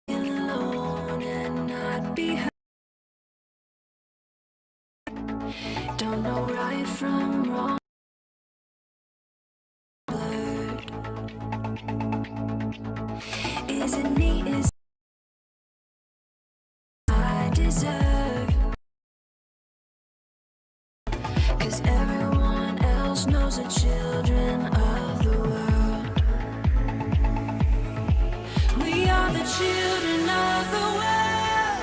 Alone and not be heard. Don't know right from wrong. Blurred. Is it me? Is I deserve? 'Cause everyone else knows the children of the world. We are the children of the world.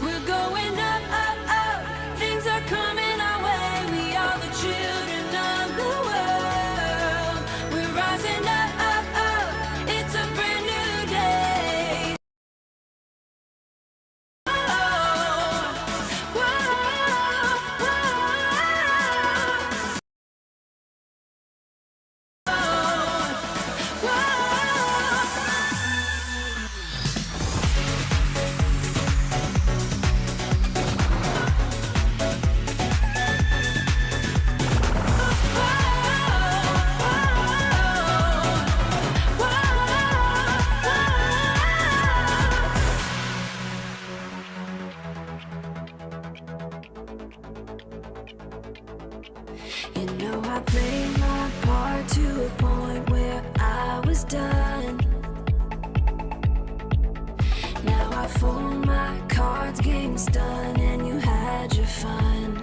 We're going up, up, up. Things are coming our way. We are the children of the world. We're rising up, up, up. It's a brand new day. You know I played my part to a point where I was done. Now I fold my cards, game's done, and you had your fun.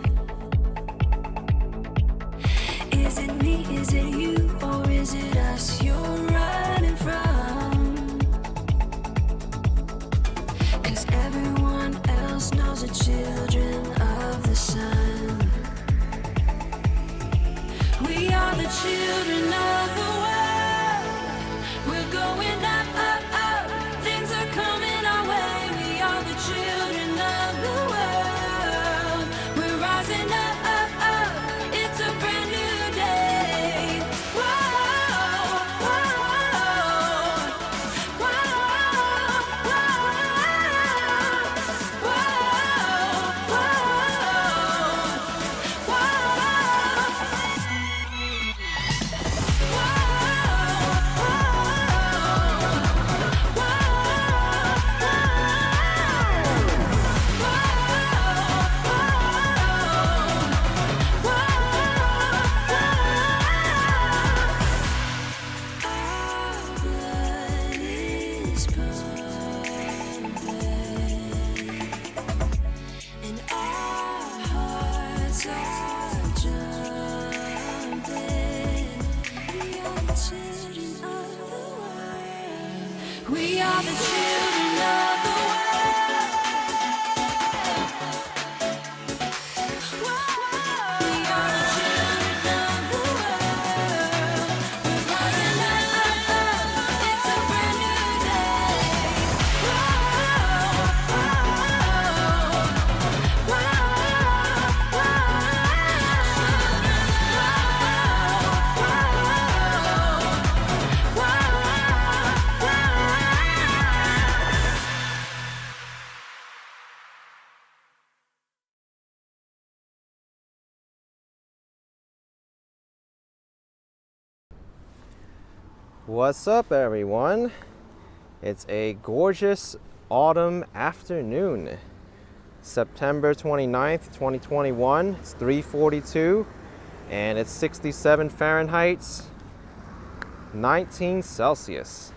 Is it me, is it you, or is it us you're running from? 'Cause everyone else knows the children of the sun. We are the children of the world. We're going up, up, up. Things are coming our way. We are the children of the world. We're rising up, up, up. It's a brand new day. Whoa, whoa, whoa, whoa, whoa, whoa. We are the children of the world. We are the children of the world. We're rising up, up, up. It's a brand new day. What's up, everyone? It's a gorgeous autumn afternoon, September 29th, 2021. It's 3:42 and it's 67 Fahrenheit, 19 Celsius.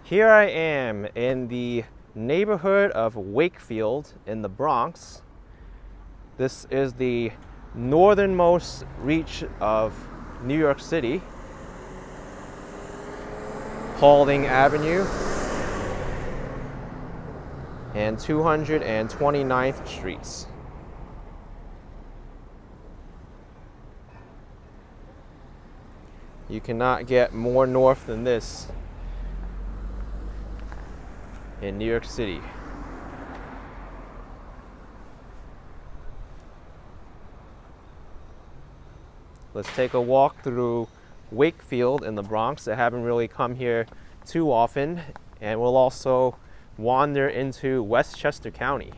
Here I am in the neighborhood of Wakefield in the Bronx. This is the northernmost reach of New York City. Gramatan Avenue and 229th Streets. You cannot get more north than this in New York City. Let's take a walk through Wakefield in the Bronx. I haven't really come here too often, and we'll also wander into Westchester County.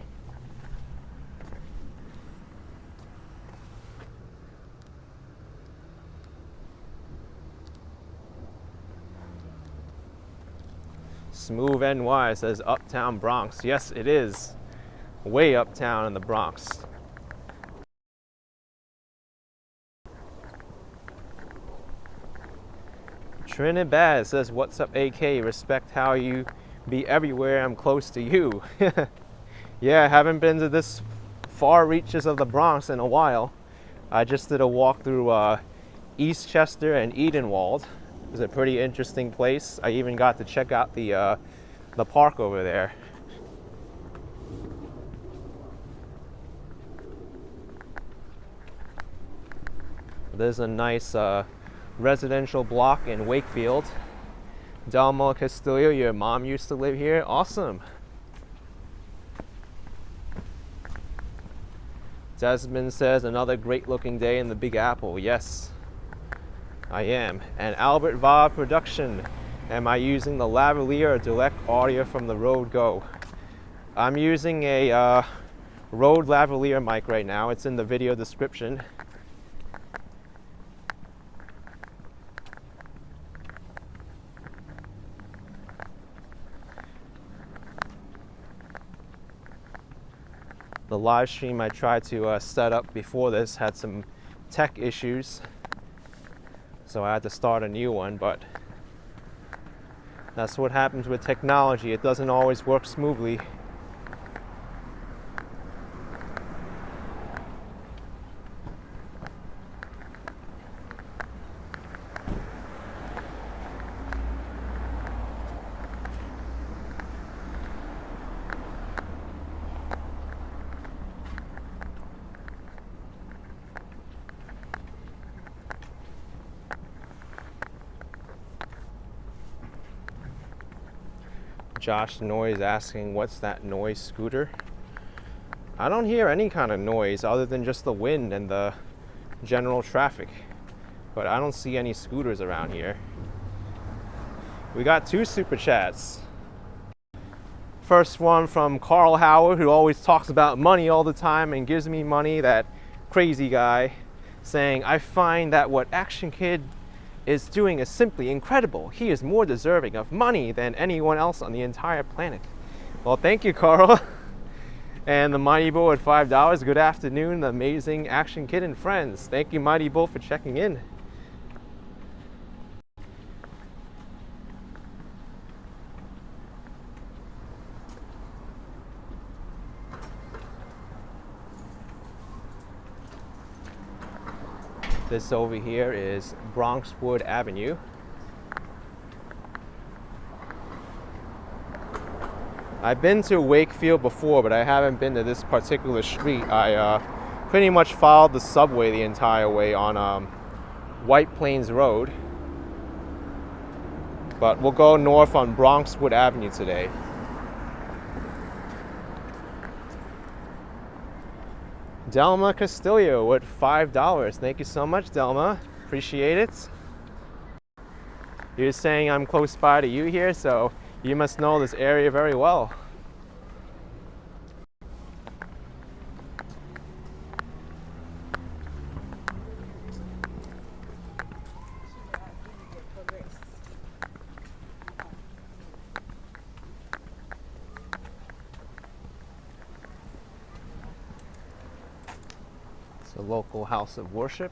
Smooth NY says Uptown Bronx. Yes, it is. Way uptown in the Bronx. Trinidad says, what's up, AK? Respect how you be everywhere. I'm close to you. Yeah, I haven't been to this far reaches of the Bronx in a while. I just did a walk through Eastchester and Edenwald. It's a pretty interesting place. I even got to check out the park over there. There's a nice residential block in Wakefield. Delma Castillo, your mom used to live here. Awesome. Desmond says, another great looking day in the Big Apple. Yes, I am. And Albert Va Production. Am I using the lavalier or direct audio from the Rode Go? I'm using a Rode lavalier mic right now. It's in the video description. The live stream I tried to set up before this had some tech issues, so I had to start a new one, but that's what happens with technology. It doesn't always work smoothly. Josh Noise asking, what's that noise, Scooter? I don't hear any kind of noise other than just the wind and the general traffic, but I don't see any scooters around here. We got 2 super chats. First one from Carl Howard, who always talks about money all the time and gives me money, that crazy guy, saying, I find that what Action Kid is doing is simply incredible. He is more deserving of money than anyone else on the entire planet. Well, thank you, Carl. And the Mighty Bull at $5. Good afternoon, the amazing Action Kid and friends. Thank you, Mighty Bull, for checking in. This over here is Bronxwood Avenue. I've been to Wakefield before, but I haven't been to this particular street. I pretty much followed the subway the entire way on White Plains Road. But we'll go north on Bronxwood Avenue today. Delma Castillo at $5. Thank you so much, Delma. Appreciate it. You're saying I'm close by to you here, so you must know this area very well. It's a local house of worship.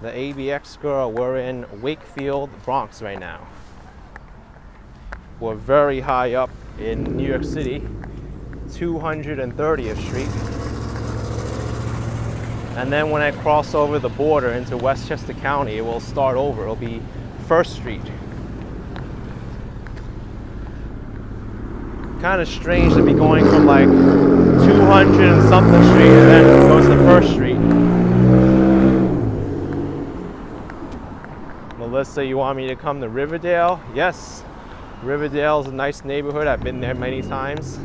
The ABX girl, we're in Wakefield, Bronx right now. We're very high up in New York City, 230th Street. And then when I cross over the border into Westchester County, it will start over. It'll be 1st Street. Kind of strange to be going from like 200 and something Street and then it goes to 1st Street. Melissa, you want me to come to Riverdale? Yes. Riverdale is a nice neighborhood. I've been there many times.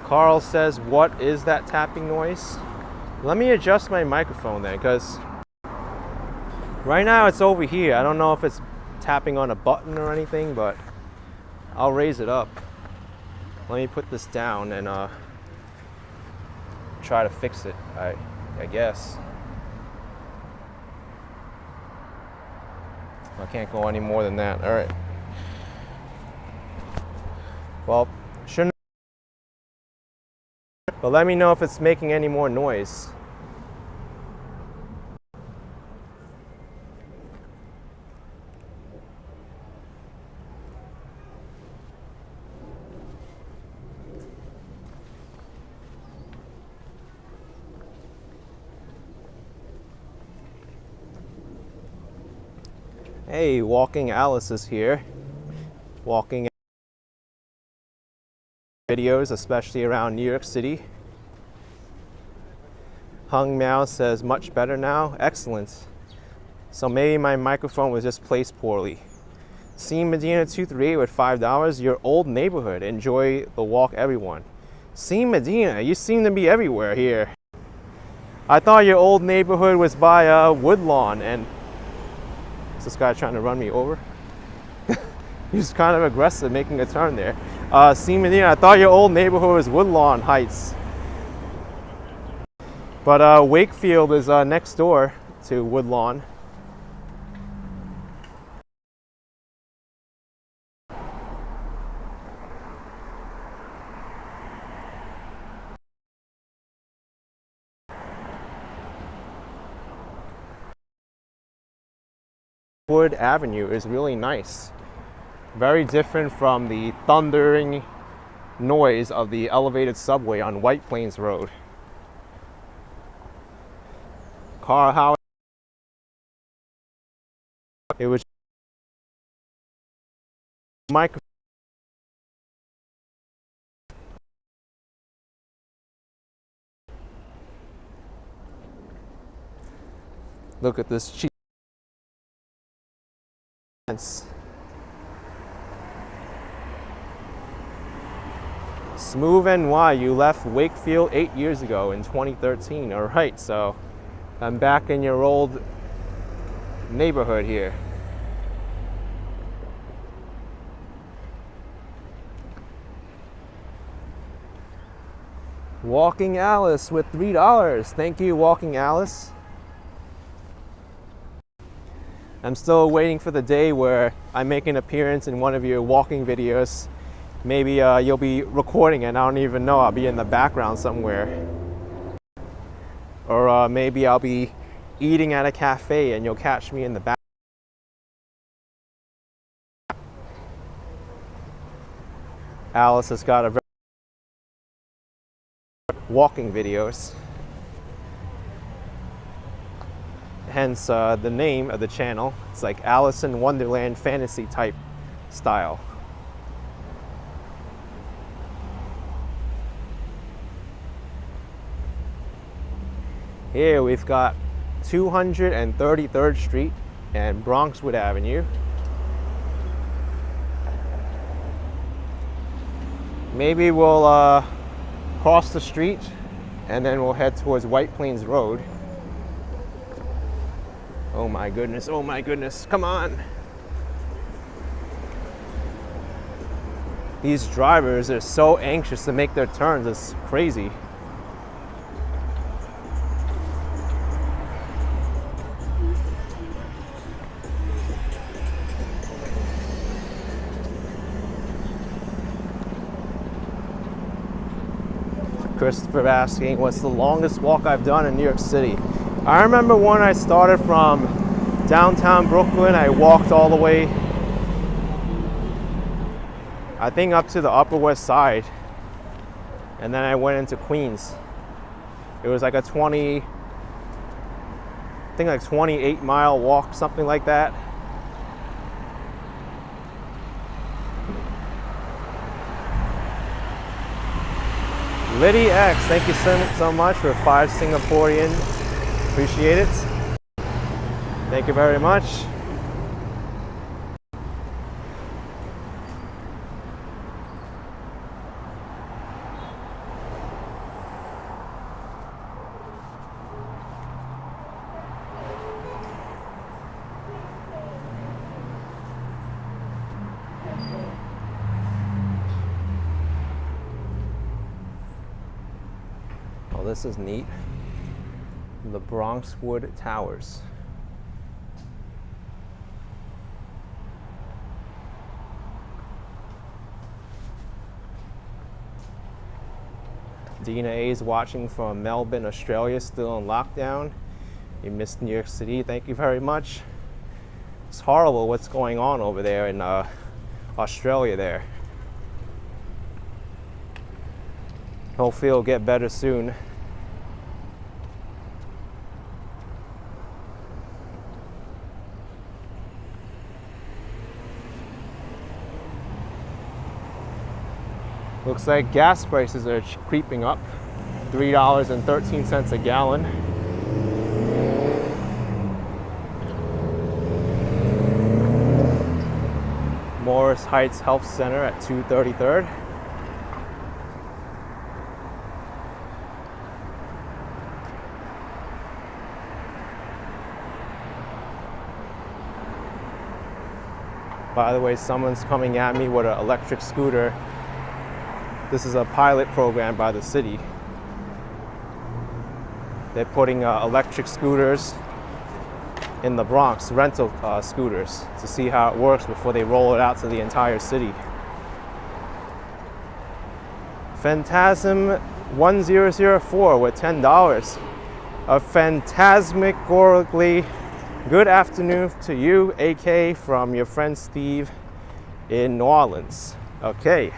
Carl says, what is that tapping noise? Let me adjust my microphone then, because right now it's over here. I don't know if it's tapping on a button or anything, but I'll raise it up. Let me put this down and try to fix it, I guess. I can't go any more than that. All right. Well, shouldn't. But let me know if it's making any more noise. Hey, Walking Alice is here. Walking videos, especially around New York City. Hung Meow says, much better now. Excellent. So maybe my microphone was just placed poorly. Seeing Medina 238 with $5. Your old neighborhood. Enjoy the walk, everyone. Seeing Medina, you seem to be everywhere here. I thought your old neighborhood was by Woodlawn, and is this guy trying to run me over? He's kind of aggressive making a turn there. Seeing Medina, I thought your old neighborhood was Woodlawn Heights. But Wakefield is next door to Woodlawn. Wood Avenue is really nice. Very different from the thundering noise of the elevated subway on White Plains Road. Car how it was micro. Look at this cheap. Smooth NY, you left Wakefield 8 years ago in 2013. All right, so I'm back in your old neighborhood here. Walking Alice with $3. Thank you, Walking Alice. I'm still waiting for the day where I make an appearance in one of your walking videos. Maybe you'll be recording and I don't even know. I'll be in the background somewhere. Or maybe I'll be eating at a cafe and you'll catch me in the back. Alice has got a very walking videos. Hence the name of the channel. It's like Alice in Wonderland fantasy type style. Here we've got 233rd Street and Bronxwood Avenue. Maybe we'll cross the street and then we'll head towards White Plains Road. Oh my goodness, come on. These drivers are so anxious to make their turns, it's crazy. Christopher asking, what's the longest walk I've done in New York City? I remember when I started from downtown Brooklyn, I walked all the way, I think up to the Upper West Side, and then I went into Queens. It was like a 28-mile walk, something like that. Liddy X, thank you so much for 5 Singaporean. Appreciate it. Thank you very much. this is neat. The Bronxwood Towers. Dina A's watching from Melbourne, Australia, still in lockdown. You missed New York City, thank you very much. It's horrible what's going on over there in Australia there. Hopefully it'll get better soon. Looks like gas prices are creeping up. $3.13 a gallon. Morris Heights Health Center at 233rd. By the way, someone's coming at me with an electric scooter. This is a pilot program by the city. They're putting electric scooters in the Bronx, rental scooters, to see how it works before they roll it out to the entire city. Phantasm 1004 with $10. A phantasmagorically good afternoon to you, AK, from your friend Steve in New Orleans. Okay.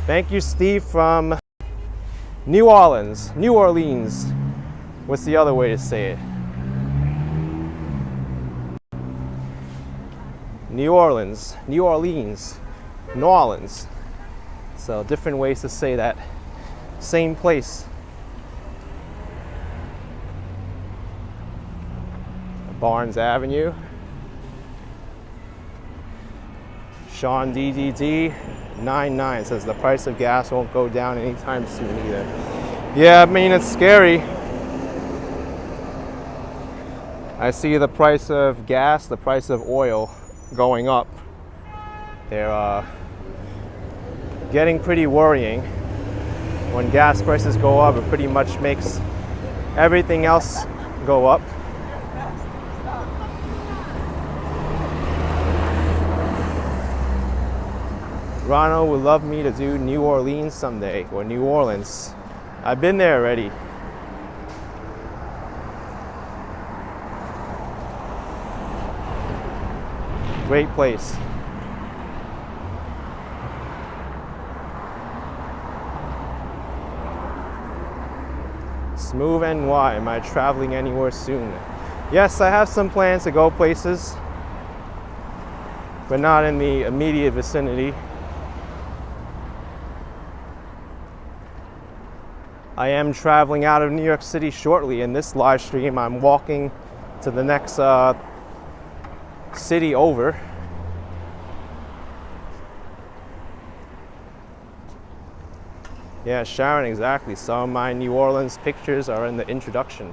Thank you, Steve, from New Orleans. What's the other way to say it? New Orleans. So different ways to say that. Same place. Barnes Avenue. Sean DDD 99 says the price of gas won't go down anytime soon either. Yeah, I mean, it's scary. I see the price of gas, the price of oil going up. They're getting pretty worrying. When gas prices go up, it pretty much makes everything else go up. Ronald would love me to do New Orleans someday, or New Orleans. I've been there already. Great place. Smooth NY, am I traveling anywhere soon? Yes, I have some plans to go places, but not in the immediate vicinity. I am traveling out of New York City shortly. In this live stream, I'm walking to the next city over. Yeah, Sharon, exactly. Some of my New Orleans pictures are in the introduction.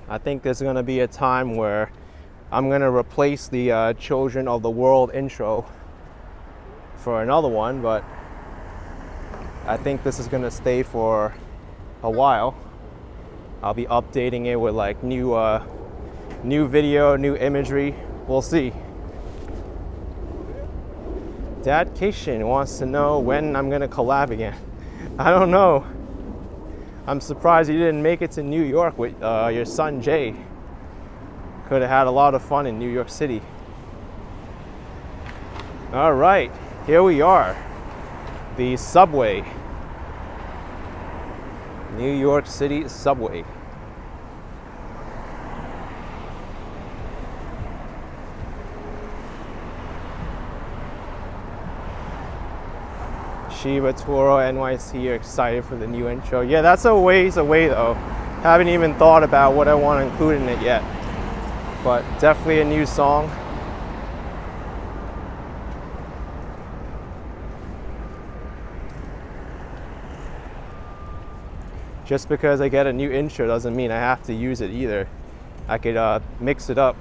I think there's going to be a time where I'm going to replace the Children of the World intro for another one, but I think this is going to stay for a while. I'll be updating it with like new video, new imagery. We'll see. Dad Cation wants to know when I'm going to collab again. I don't know. I'm surprised you didn't make it to New York with your son Jay. Could have had a lot of fun in New York City. All right, here we are. The subway. New York City subway. Shiva Toro NYC, you're excited for the new intro. Yeah, that's a ways away though. Haven't even thought about what I want to include in it yet. But definitely a new song. Just because I get a new intro doesn't mean I have to use it either. I could mix it up.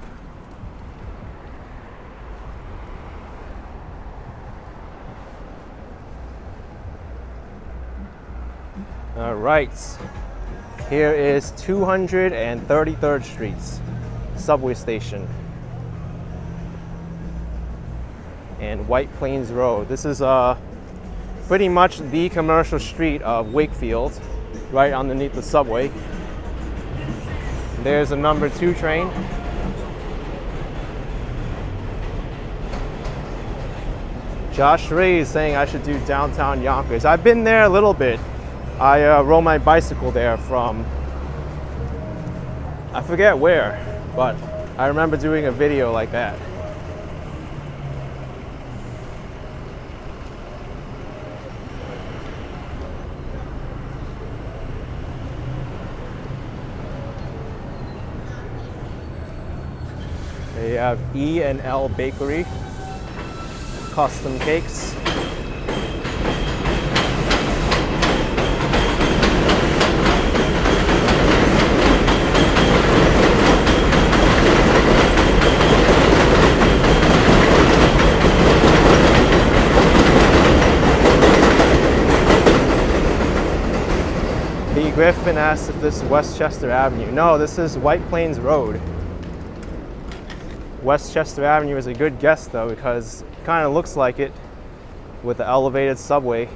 All right, here is 233rd Street, subway station, and White Plains Road. This is pretty much the commercial street of Wakefield, right underneath the subway. There's a number 2 train. Josh Ray is saying I should do downtown Yonkers. I've been there a little bit. I rode my bicycle there from, I forget where, but I remember doing a video like that. They have E&L Bakery, custom cakes. B. Griffin asked if this is Westchester Avenue. No, this is White Plains Road. Westchester Avenue is a good guess though, because it kind of looks like it with the elevated subway.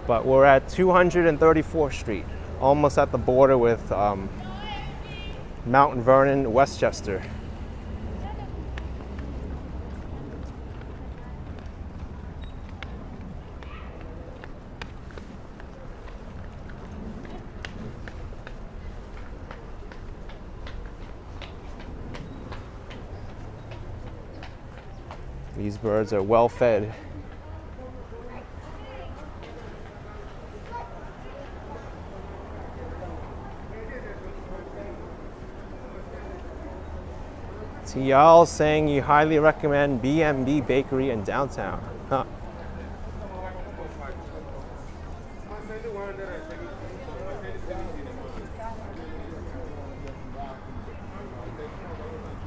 But we're at 234th Street, almost at the border with Mount Vernon, Westchester. These birds are well fed. Tial saying you highly recommend B&B Bakery in downtown. Huh.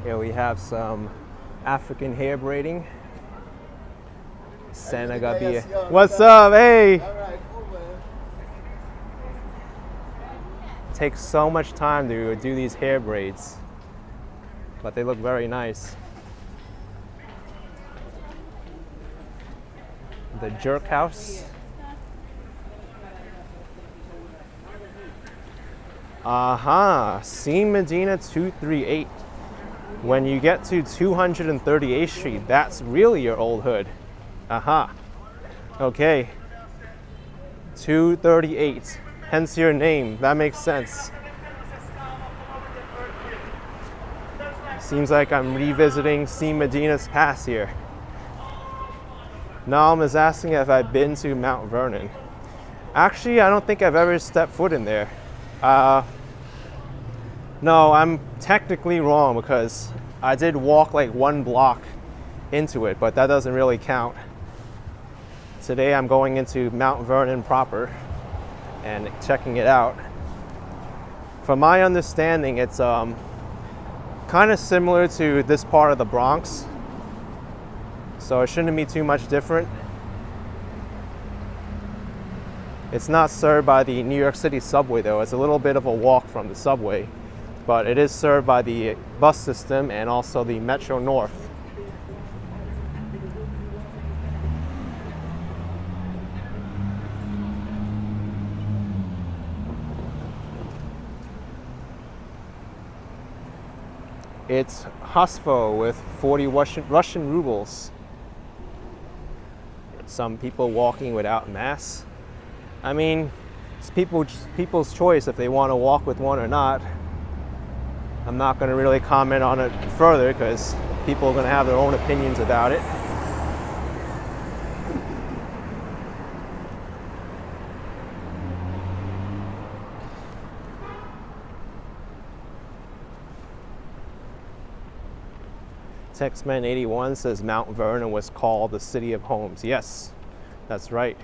Here we have some African hair braiding. Senegambia. What's up? Hey! Takes so much time to do these hair braids, but they look very nice. The Jerk House. C Medina 238. When you get to 238th Street, that's really your old hood. Okay. 238. Hence your name. That makes sense. Seems like I'm revisiting C Medina's past here. Nam is asking if I've been to Mount Vernon. Actually, I don't think I've ever stepped foot in there. No, I'm technically wrong because I did walk like 1 block into it, but that doesn't really count. Today I'm going into Mount Vernon proper and checking it out. From my understanding, it's kind of similar to this part of the Bronx, so it shouldn't be too much different. It's not served by the New York City subway though. It's a little bit of a walk from the subway, but it is served by the bus system and also the Metro North. It's Hosfo with 40 Russian rubles. Some people walking without masks. I mean, it's people's choice if they want to walk with one or not. I'm not going to really comment on it further because people are going to have their own opinions about it. Texman81 says Mount Vernon was called the City of Homes. Yes, that's right.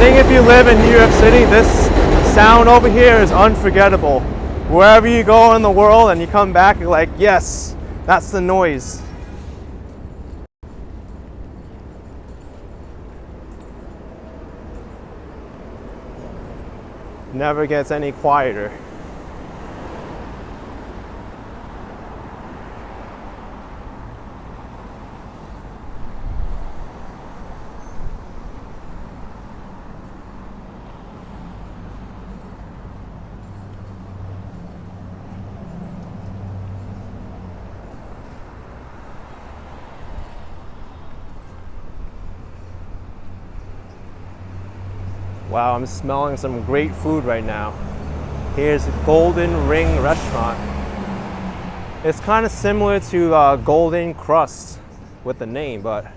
think if you live in New York City, this sound over here is unforgettable. Wherever you go in the world and you come back, you're like, yes, that's the noise. Never gets any quieter. Wow, I'm smelling some great food right now. Here's Golden Ring Restaurant. It's kind of similar to Golden Crust with the name, but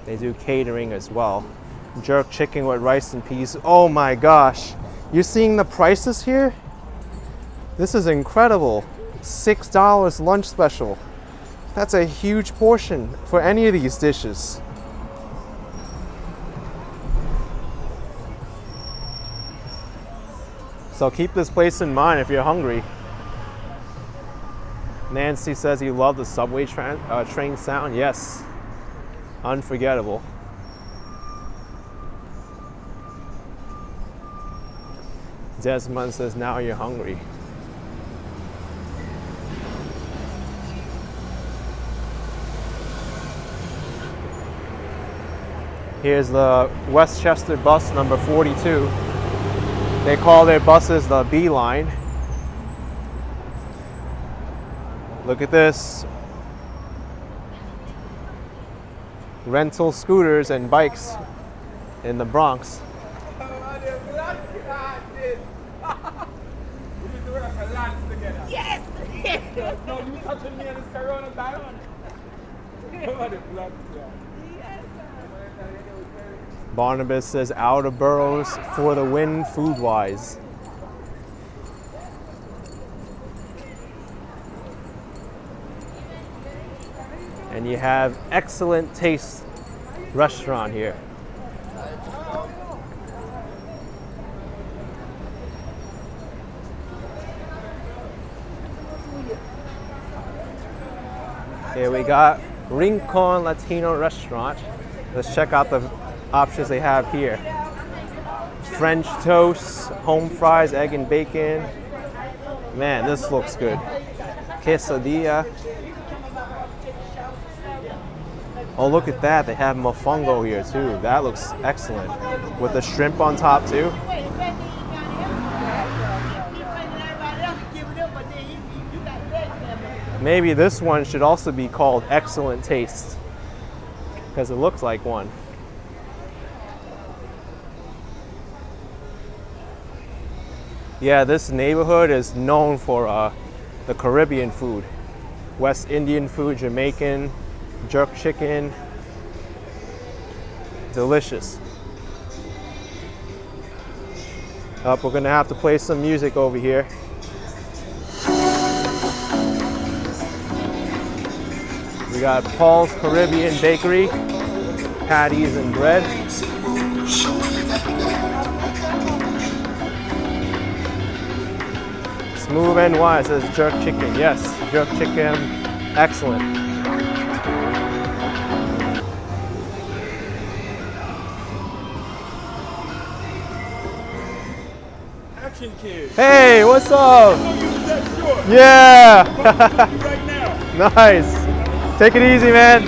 they do catering as well. Jerk chicken with rice and peas. Oh my gosh. You're seeing the prices here? This is incredible. $6 lunch special. That's a huge portion for any of these dishes. So keep this place in mind if you're hungry. Nancy says you love the subway train sound. Yes, unforgettable. Desmond says now you're hungry. Here's the Westchester bus number 42. They call their buses the B line. Look at this. Rental scooters and bikes in the Bronx. Yes! No, you touching me in this coronavirus. Barnabas says outer boroughs for the win food-wise. And you have Excellent Taste restaurant here. Here we got Rincon Latino restaurant. Let's check out the options they have here. French toast, home fries, egg and bacon. Man, this looks good. Quesadilla. Oh, look at that. They have mofongo here too. That looks excellent. With the shrimp on top too. Maybe this one should also be called Excellent Taste, because it looks like one. Yeah, this neighborhood is known for the Caribbean food. West Indian food, Jamaican, jerk chicken. Delicious. We're gonna have to play some music over here. We got Paul's Caribbean Bakery, patties and bread. Smooth NY says jerk chicken. Yes, jerk chicken, excellent. Action kid. Hey, what's up? I know you was that short. Yeah. Right now. Nice. Take it easy, man.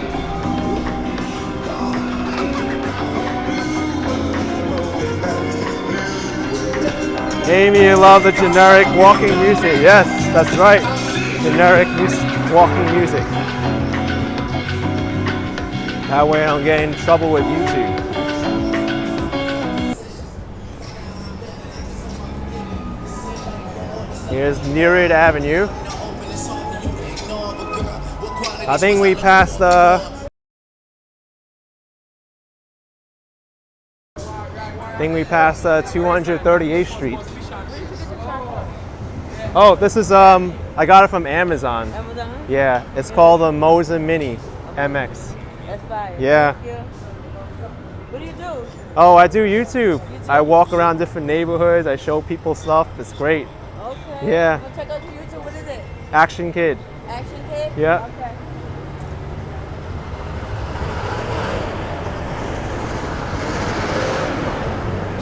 Amy, you love the generic walking music. Yes, that's right. Generic walking music. That way I don't get in trouble with YouTube. Here's Nearwood Avenue. I think we passed 238th Street. Oh, this is I got it from Amazon. Amazon? Yeah, it's called the Moza Mini MX. That's fire. Yeah. Thank you. What do you do? Oh, I do YouTube. I walk around different neighborhoods. I show people stuff. It's great. Okay. Yeah. I'm gonna check out your YouTube. What is it? Action Kid. Action Kid? Yeah. Okay.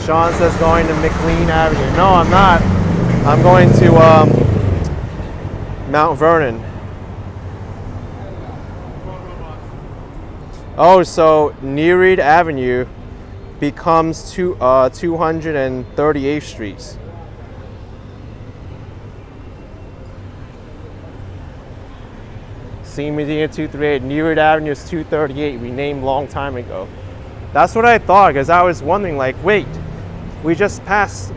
Sean says going to McLean Avenue. No, I'm not. I'm going to Mount Vernon. Oh, so Nereid Avenue becomes 238th Street. C Medina 238. Nereid Avenue is 238. We named long time ago. That's what I thought, because I was wondering, like, wait, we just passed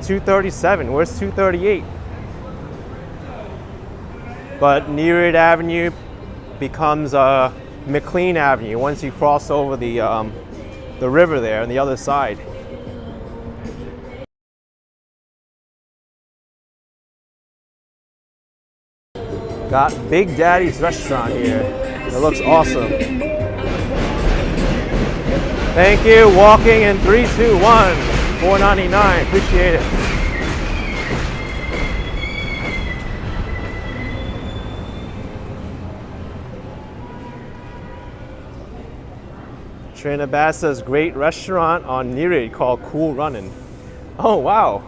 237. Where's 238? But Nereid Avenue becomes McLean Avenue once you cross over the river there on the other side. Got Big Daddy's restaurant here. It looks awesome. Thank you. Walking in 3, 2, 1. $4.99. Appreciate it. Trina Bass says great restaurant on Nereid called Cool Runnin'. Oh wow.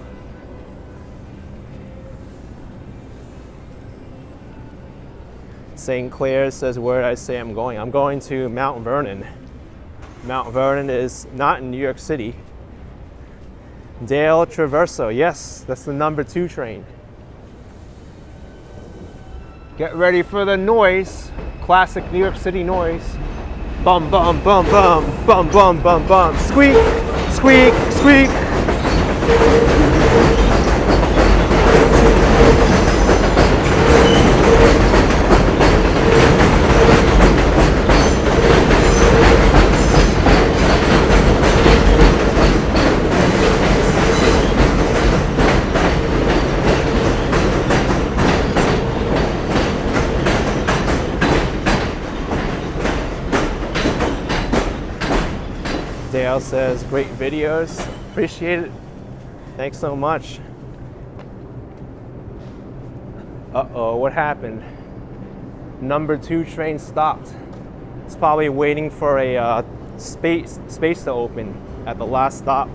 St. Clair says where did I say I'm going? I'm going to Mount Vernon. Mount Vernon is not in New York City. Dale Traverso, yes, that's the number 2 train. Get ready for the noise. Classic New York City noise. Bum bum bum bum bum bum bum bum. Squeak, squeak, squeak. Dale says, great videos. Appreciate it. Thanks so much. Uh-oh, what happened? Number 2 train stopped. It's probably waiting for a space to open at the last stop.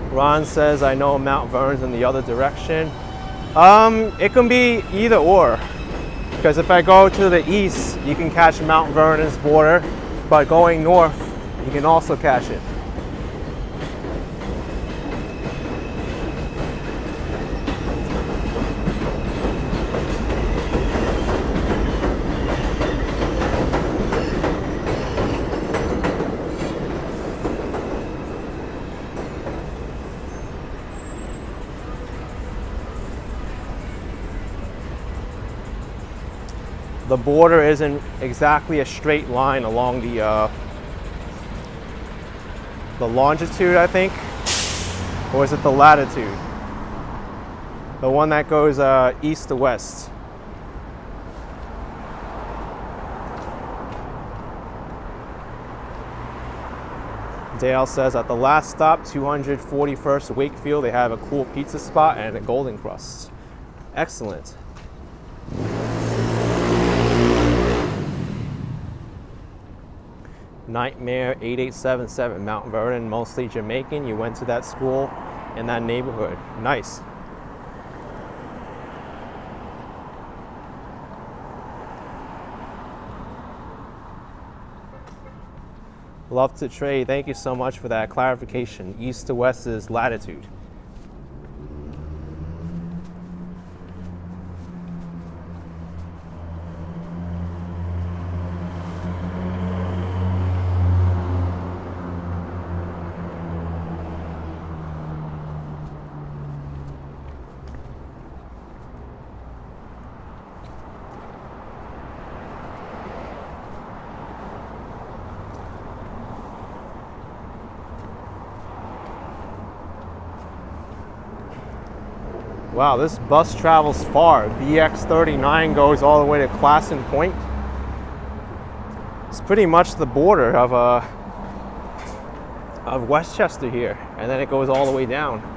Ron says, I know Mount Vernon's in the other direction. It can be either or. Because if I go to the east, you can catch Mount Vernon's border, but going north, you can also catch it. The border isn't exactly a straight line along the longitude, I think, or is it the latitude? The one that goes east to west. Dale says at the last stop, 241st Wakefield, they have a cool pizza spot and a golden crust. Excellent. Nightmare 8877, Mount Vernon, mostly Jamaican. You went to that school in that neighborhood. Nice. Love to trade. Thank you so much for that clarification. East to west is latitude. Wow, this bus travels far. BX39 goes all the way to Classen Point. It's pretty much the border of Westchester here, and then it goes all the way down.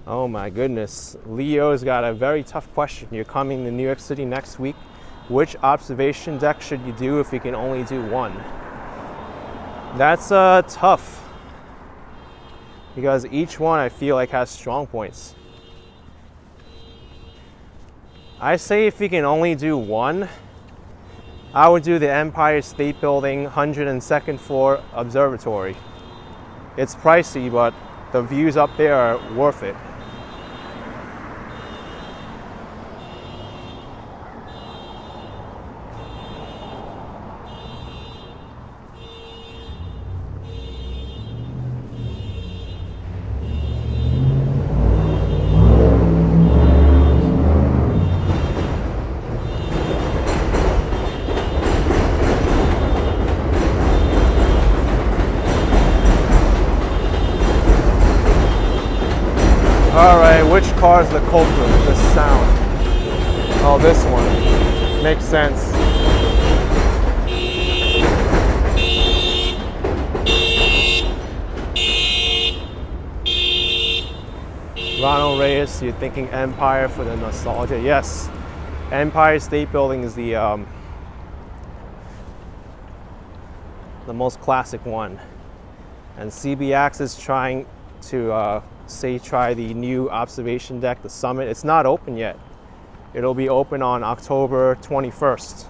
Oh my goodness, Leo's got a very tough question. You're coming to New York City next week. Which observation deck should you do if you can only do one? That's tough, because each one I feel like has strong points. I say if you can only do one, I would do the Empire State Building 102nd floor observatory. It's pricey, but the views up there are worth it. Alright, which car is the culprit with this sound? Oh, this one. Makes sense. Ronald Reyes, you're thinking Empire for the nostalgia. Yes, Empire State Building is the most classic one. And CBX is trying to try the new observation deck, the Summit. It's not open yet. It'll be open on October 21st.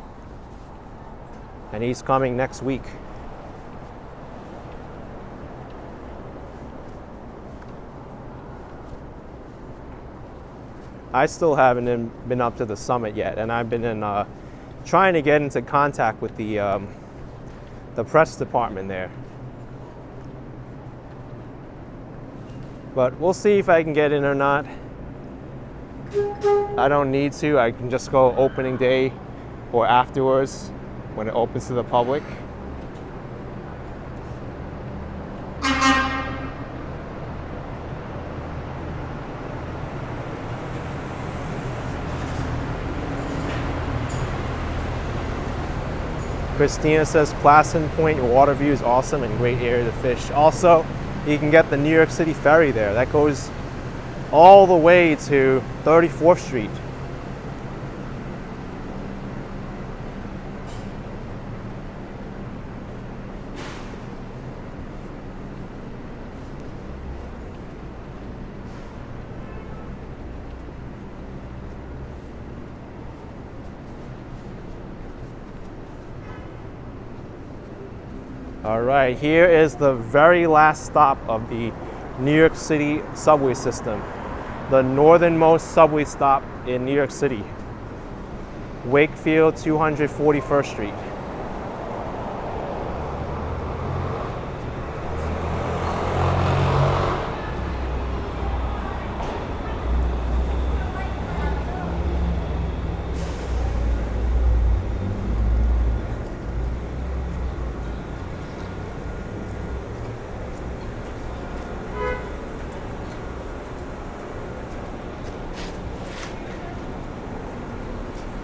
And he's coming next week. I still haven't been up to the Summit yet, and I've been trying to get into contact with the press department there. But we'll see if I can get in or not. I don't need to. I can just go opening day or afterwards when it opens to the public. Christina says Classen Point water view is awesome and great area to fish. Also, you can get the New York City ferry there. That goes all the way to 34th Street. All right, here is the very last stop of the New York City subway system. The northernmost subway stop in New York City. Wakefield, 241st Street.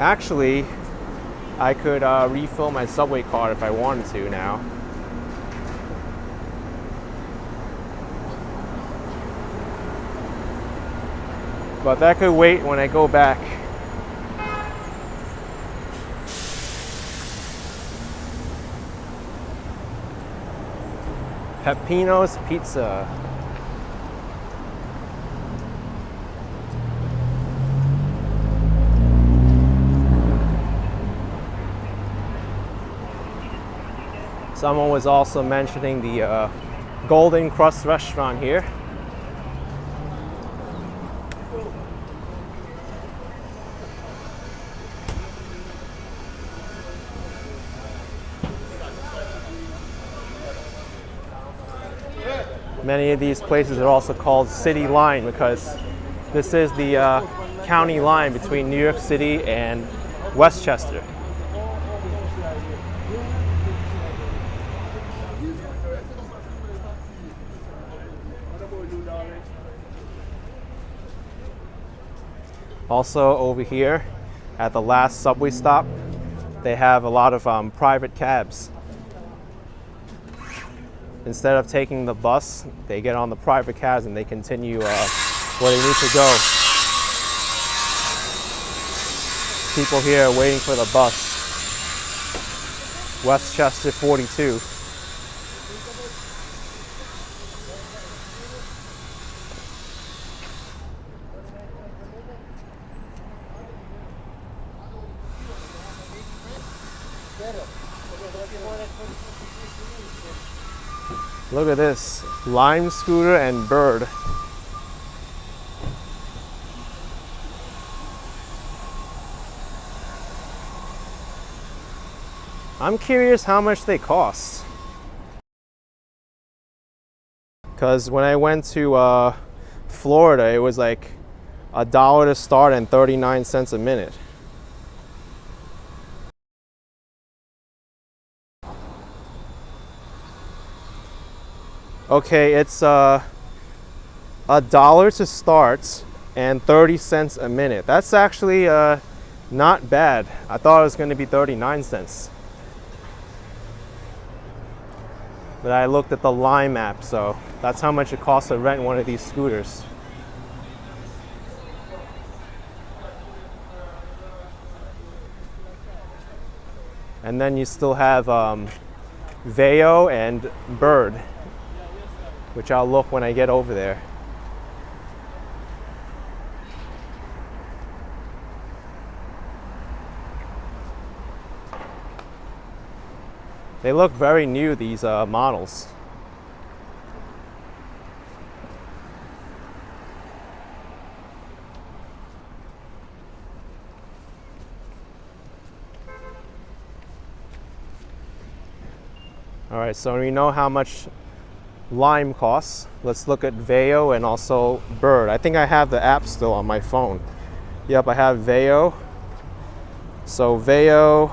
Actually, I could refill my subway card if I wanted to now. But that could wait when I go back. Peppino's Pizza. Someone was also mentioning the Golden Crust restaurant here. Many of these places are also called City Line because this is the county line between New York City and Westchester. Also over here at the last subway stop, they have a lot of private cabs. Instead of taking the bus, they get on the private cabs and they continue where they need to go. People here are waiting for the bus. Westchester 42. Look at this, Lime scooter and Bird. I'm curious how much they cost. Because when I went to Florida, it was like $1 to start and 39 cents a minute. Okay, it's $1 to start and 30 cents a minute. That's actually not bad. I thought it was going to be 39 cents. But I looked at the Lime app, so that's how much it costs to rent one of these scooters. And then you still have Veo and Bird, which I'll look when I get over there. They look very new, these models. All right, so we know how much Lime costs. Let's look at Veo and also Bird. I think I have the app still on my phone. Yep, I have Veo. So Veo,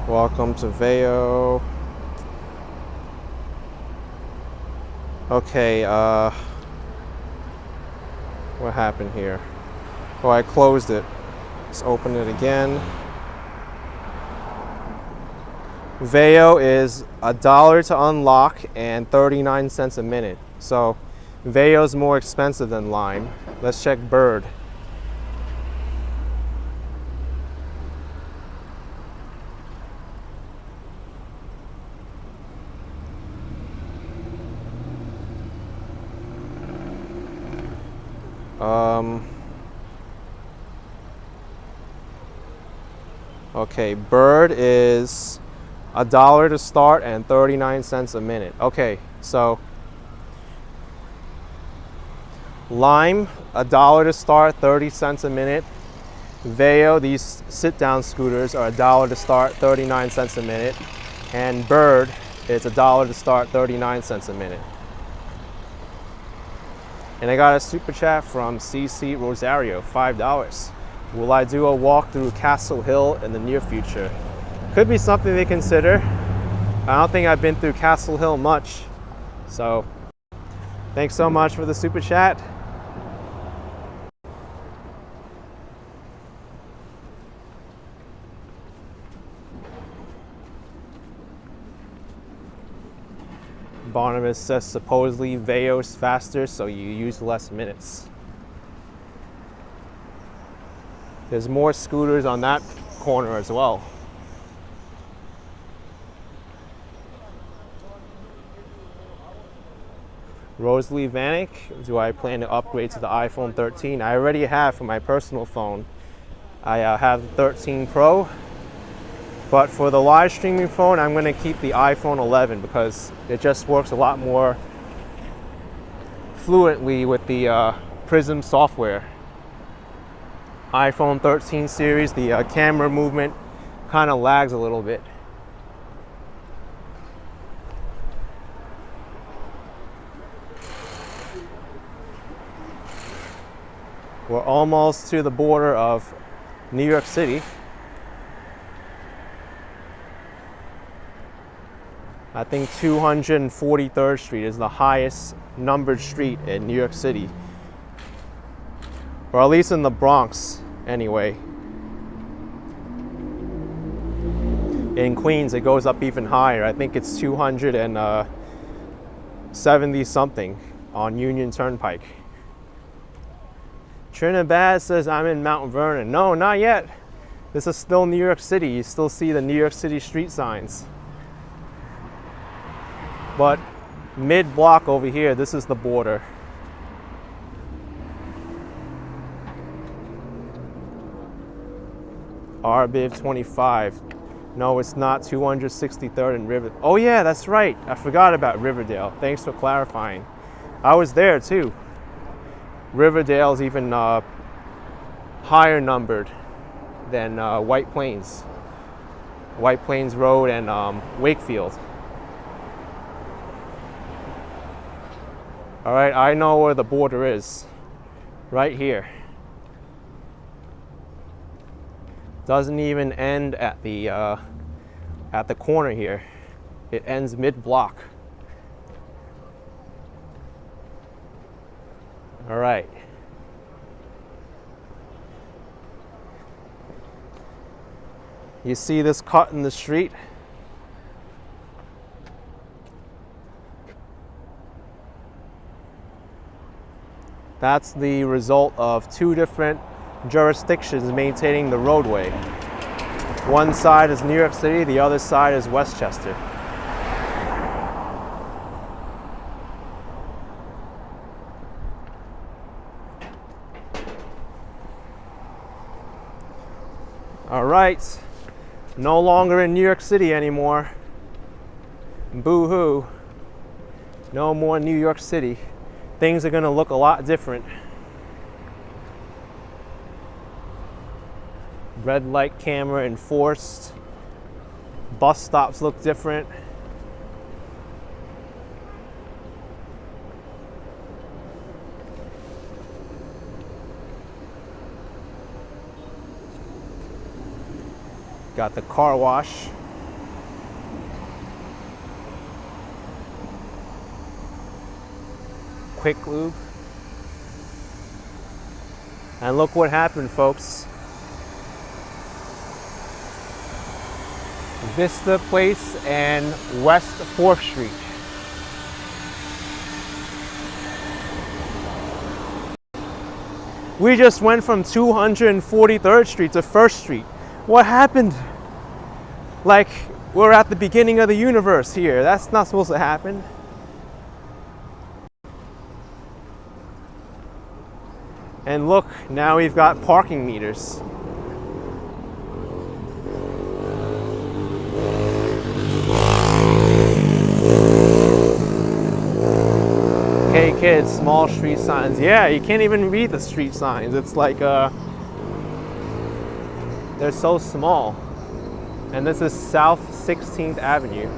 welcome to Veo. Okay, what happened here? Oh, I closed it. Let's open it again. Veo is $1 to unlock and 39 cents a minute. So Veo's more expensive than Lime. Let's check Bird. Okay, Bird is $1 to start and 39 cents a minute. Okay, so Lime, $1 to start, 30 cents a minute. Veo, these sit-down scooters, are $1 to start, 39 cents a minute. And Bird is $1 to start, 39 cents a minute. And I got a super chat from CC Rosario, $5. Will I do a walk through Castle Hill in the near future? Could be something to consider. I don't think I've been through Castle Hill much. So thanks so much for the super chat. Barnabas says supposedly Veo's faster, so you use less minutes. There's more scooters on that corner as well. Rosalie Vanek, do I plan to upgrade to the iPhone 13? I already have for my personal phone. I have the 13 Pro, but for the live streaming phone, I'm going to keep the iPhone 11 because it just works a lot more fluently with the Prism software. iPhone 13 series, the camera movement kind of lags a little bit. We're almost to the border of New York City. I think 243rd Street is the highest numbered street in New York City. Or at least in the Bronx, anyway. In Queens, it goes up even higher. I think it's 270 something on Union Turnpike. Trinidad says I'm in Mount Vernon. No, not yet. This is still New York City. You still see the New York City street signs. But mid-block over here, this is the border. RBIV 25. No, it's not 263rd and River. Oh yeah, that's right. I forgot about Riverdale. Thanks for clarifying. I was there too. Riverdale's even higher numbered than White Plains. White Plains Road and Wakefield. All right, I know where the border is. Right here. Doesn't even end at the corner here. It ends mid-block. All right. You see this cut in the street? That's the result of two different jurisdictions maintaining the roadway. One side is New York City, the other side is Westchester. All right, no longer in New York City anymore. Boo-hoo. No more New York City. Things are gonna look a lot different. Red light camera enforced. Bus stops look different. Got the car wash. Quick lube. And look what happened, folks. Vista Place and West 4th Street. We just went from 243rd Street to 1st Street. What happened? Like, we're at the beginning of the universe here. That's not supposed to happen. And look, now we've got parking meters. Hey kids, small street signs. Yeah, you can't even read the street signs. It's like, they're so small. And this is South 16th Avenue.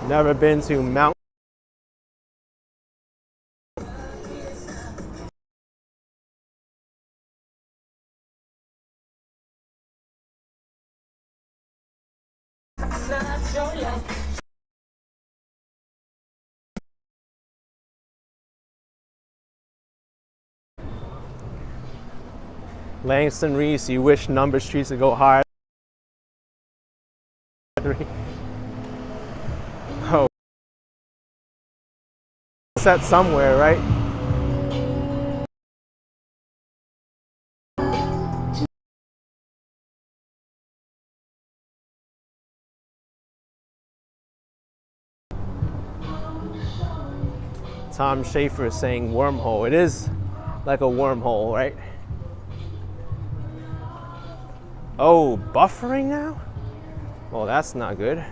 Never been to Mount. Langston Reese, you wish number streets would go higher. Oh. Set somewhere, right? Tom Schaefer is saying wormhole. It is like a wormhole, right? Oh, buffering now? Well, that's not good.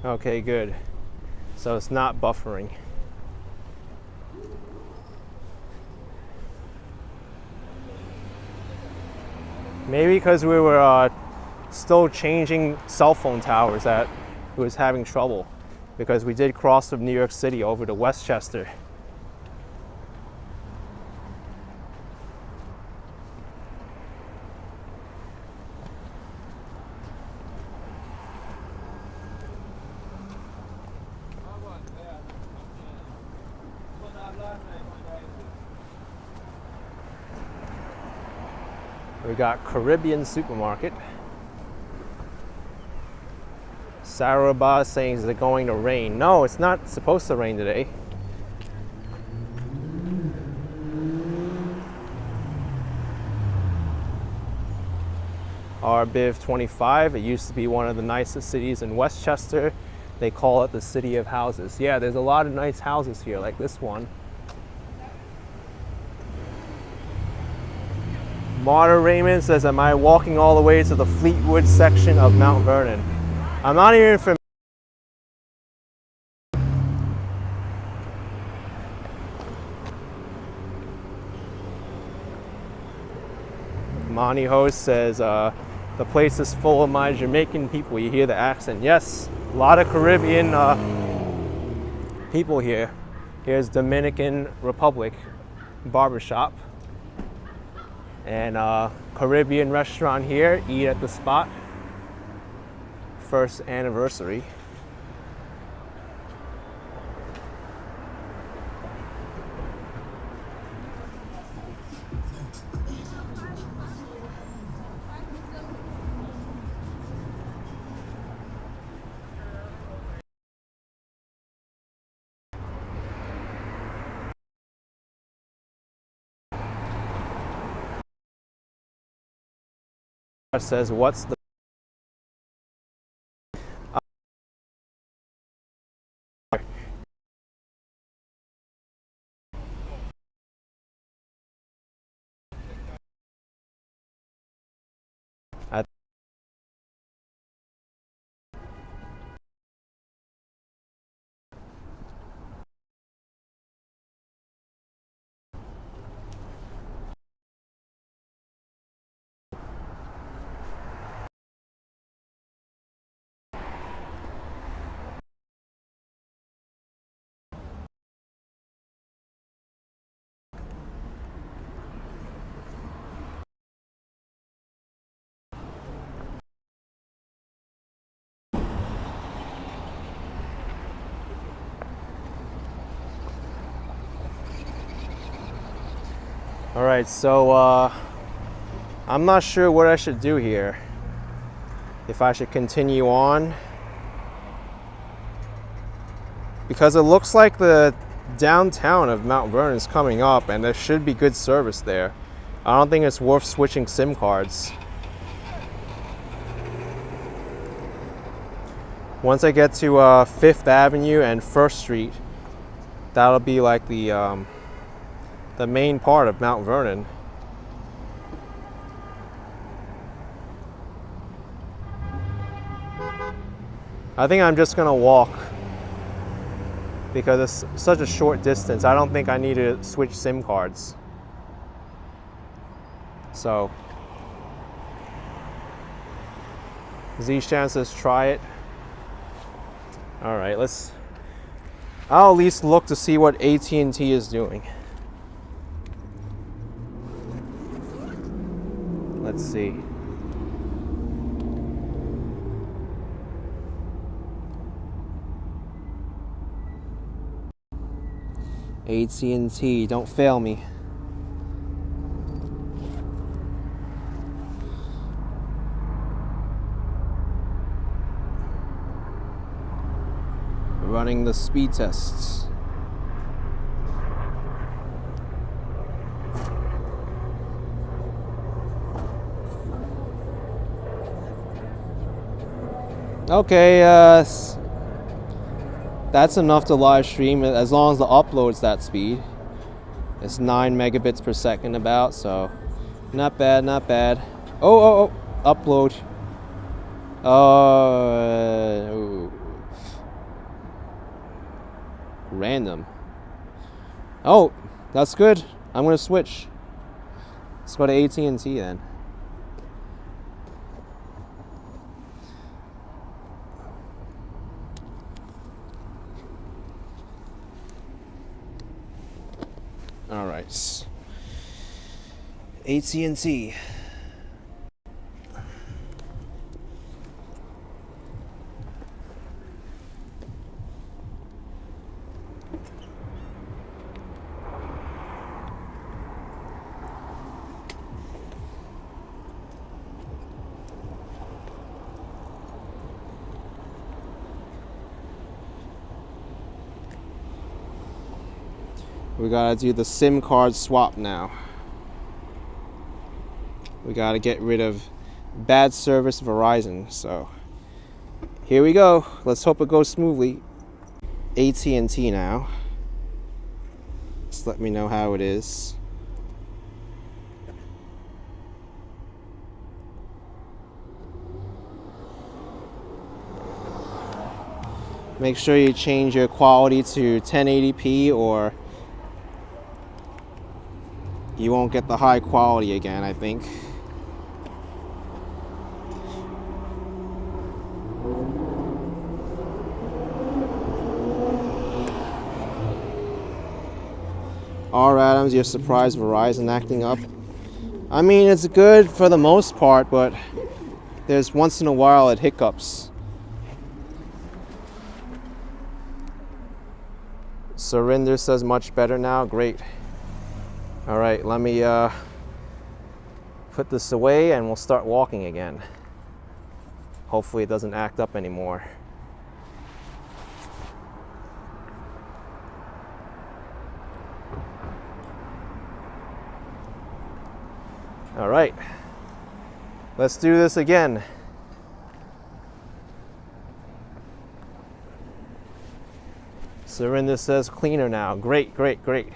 Okay, good. So it's not buffering. Maybe because we were still changing cell phone towers that it was having trouble, because we did cross from New York City over to Westchester. We got Caribbean Supermarket. Saraba is saying, is it going to rain? No, it's not supposed to rain today. Arbiv 25, it used to be one of the nicest cities in Westchester. They call it the city of houses. Yeah, there's a lot of nice houses here, like this one. Marta Raymond says, am I walking all the way to the Fleetwood section of Mount Vernon? I'm not even familiar. Monty Host says, the place is full of my Jamaican people. You hear the accent. Yes, a lot of Caribbean people here. Here's Dominican Republic barbershop. And Caribbean restaurant here, Eat at the Spot. First anniversary. Says, what's the All right, so I'm not sure what I should do here. If I should continue on, because it looks like the downtown of Mount Vernon is coming up and there should be good service there. I don't think it's worth switching SIM cards. Once I get to Fifth Avenue and First Street, that'll be like the main part of Mount Vernon. I think I'm just gonna walk because it's such a short distance. I don't think I need to switch SIM cards. So, Z-Shan says try it. All right, I'll at least look to see what AT&T is doing. Let's see. AT&T, don't fail me. Running the speed tests. Okay, that's enough to live stream as long as the upload's that speed. It's 9 megabits per second about, so not bad, not bad. Oh, upload. Random. Oh, that's good. I'm gonna switch. Let's go to AT&T then. All right. AT&T. We gotta do the SIM card swap now. We gotta get rid of bad service Verizon. So here we go. Let's hope it goes smoothly. AT&T now. Just let me know how it is. Make sure you change your quality to 1080p or you won't get the high quality again, I think. R. Adams, you're surprised Verizon acting up? I mean, it's good for the most part, but there's once in a while it hiccups. Surinder says much better now. Great. All right, let me put this away and we'll start walking again. Hopefully it doesn't act up anymore. All right, let's do this again. Surinder says cleaner now. Great, great, great.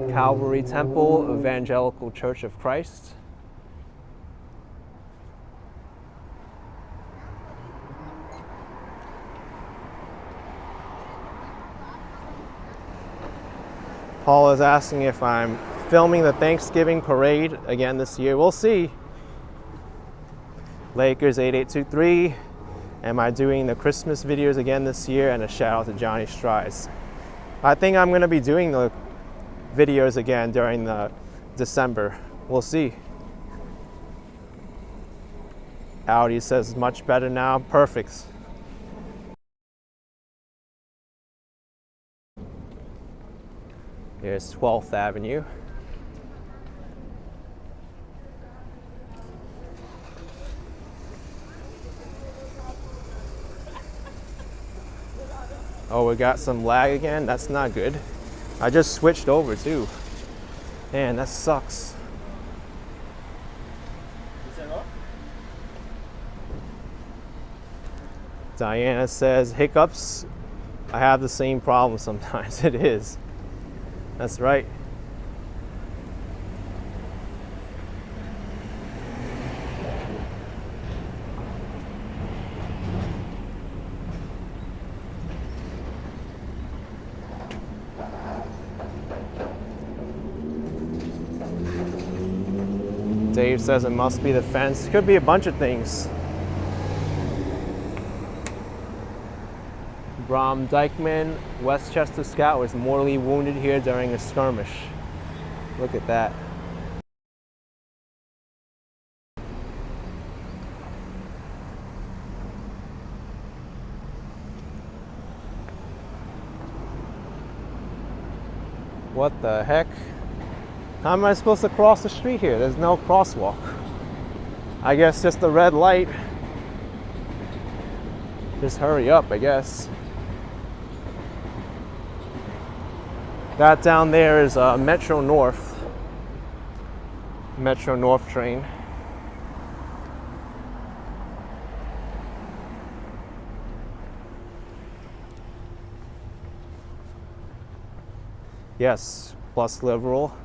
Calvary Temple Evangelical Church of Christ. Paul is asking if I'm filming the Thanksgiving parade again this year. We'll see. Lakers 8823. Am I doing the Christmas videos again this year? And a shout out to Johnny Strides. I think I'm going to be doing the videos again during the December. We'll see. Audi says much better now. Perfect. Here's 12th Avenue. Oh, we got some lag again. That's not good. I just switched over too. Man, that sucks. Diana says hiccups. I have the same problem sometimes. It is. That's right. Dave says it must be the fence. Could be a bunch of things. Brom Dykeman, Westchester Scout, was mortally wounded here during a skirmish. Look at that. What the heck? How am I supposed to cross the street here? There's no crosswalk. I guess just the red light. Just hurry up, I guess. That down there is Metro North. Metro North train. Yes, plus Liberal.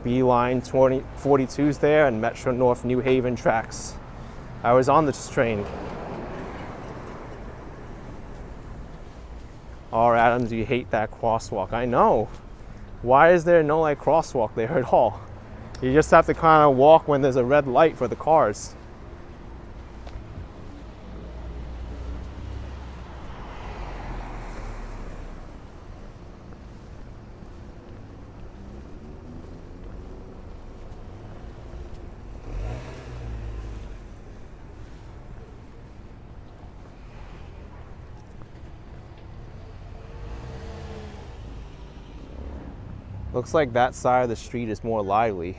B-Line 42's there, and Metro North New Haven tracks. I was on this train. R. Adams, you hate that crosswalk. I know. Why is there no like crosswalk there at all? You just have to kind of walk when there's a red light for the cars. Looks like that side of the street is more lively.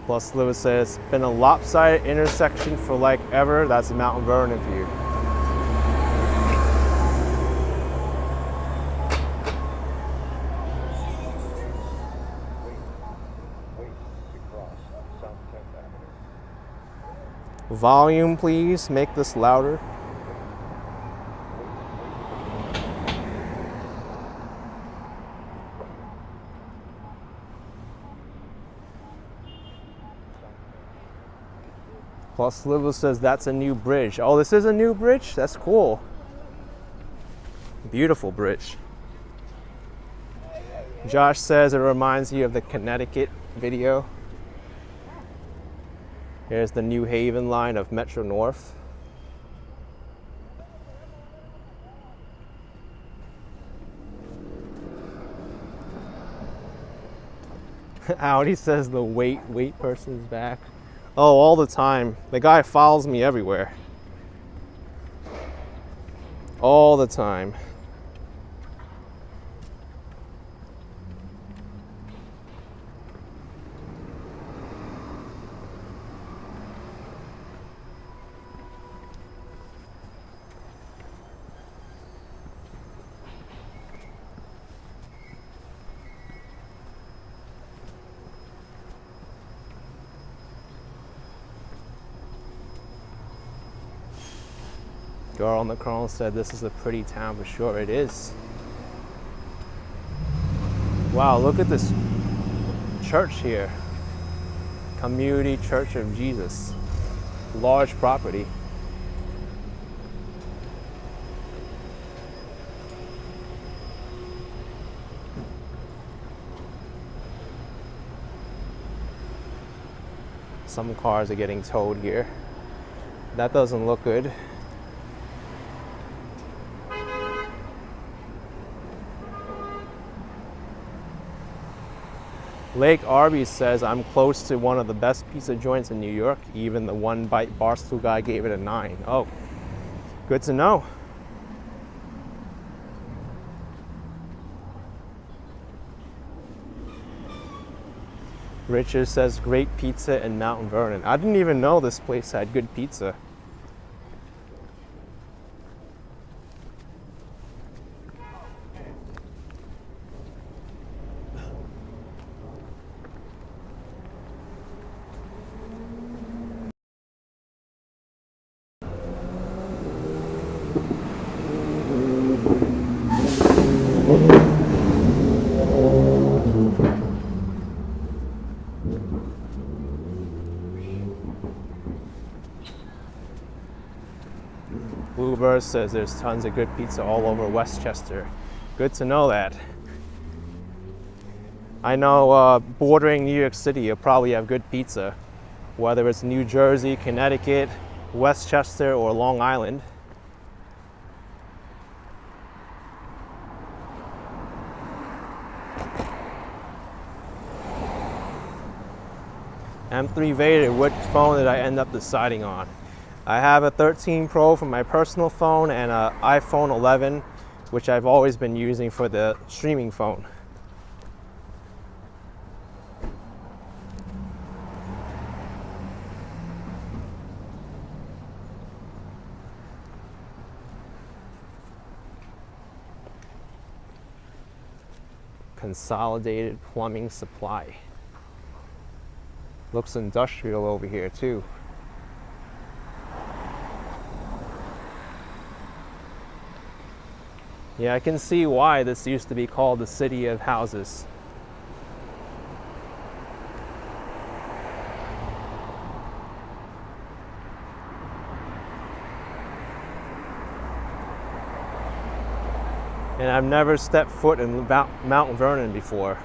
Plus Lewis says, it's been a lopsided intersection for like ever. That's Mount Vernon for you. Volume, please. Make this louder. Plus Livo says that's a new bridge. Oh, this is a new bridge? That's cool. Beautiful bridge. Josh says it reminds you of the Connecticut video. Here's the New Haven line of Metro North. Audi says the wait person's back. Oh, all the time. The guy follows me everywhere. All the time. Girl on the Colonel said this is a pretty town for sure. It is. Wow, look at this church here. Community Church of Jesus. Large property. Some cars are getting towed here. That doesn't look good. Lake Arby's says, I'm close to one of the best pizza joints in New York. Even the One Bite Barstool guy gave it a 9. Oh, good to know. Richard says, great pizza in Mount Vernon. I didn't even know this place had good pizza. Bluebird says there's tons of good pizza all over Westchester. Good to know that. I know bordering New York City, you'll probably have good pizza, whether it's New Jersey, Connecticut, Westchester, or Long Island. M3 Vader, what phone did I end up deciding on? I have a 13 Pro for my personal phone and an iPhone 11, which I've always been using for the streaming phone. Consolidated Plumbing Supply. Looks industrial over here too. Yeah, I can see why this used to be called the city of houses. And I've never stepped foot in Mount Vernon before.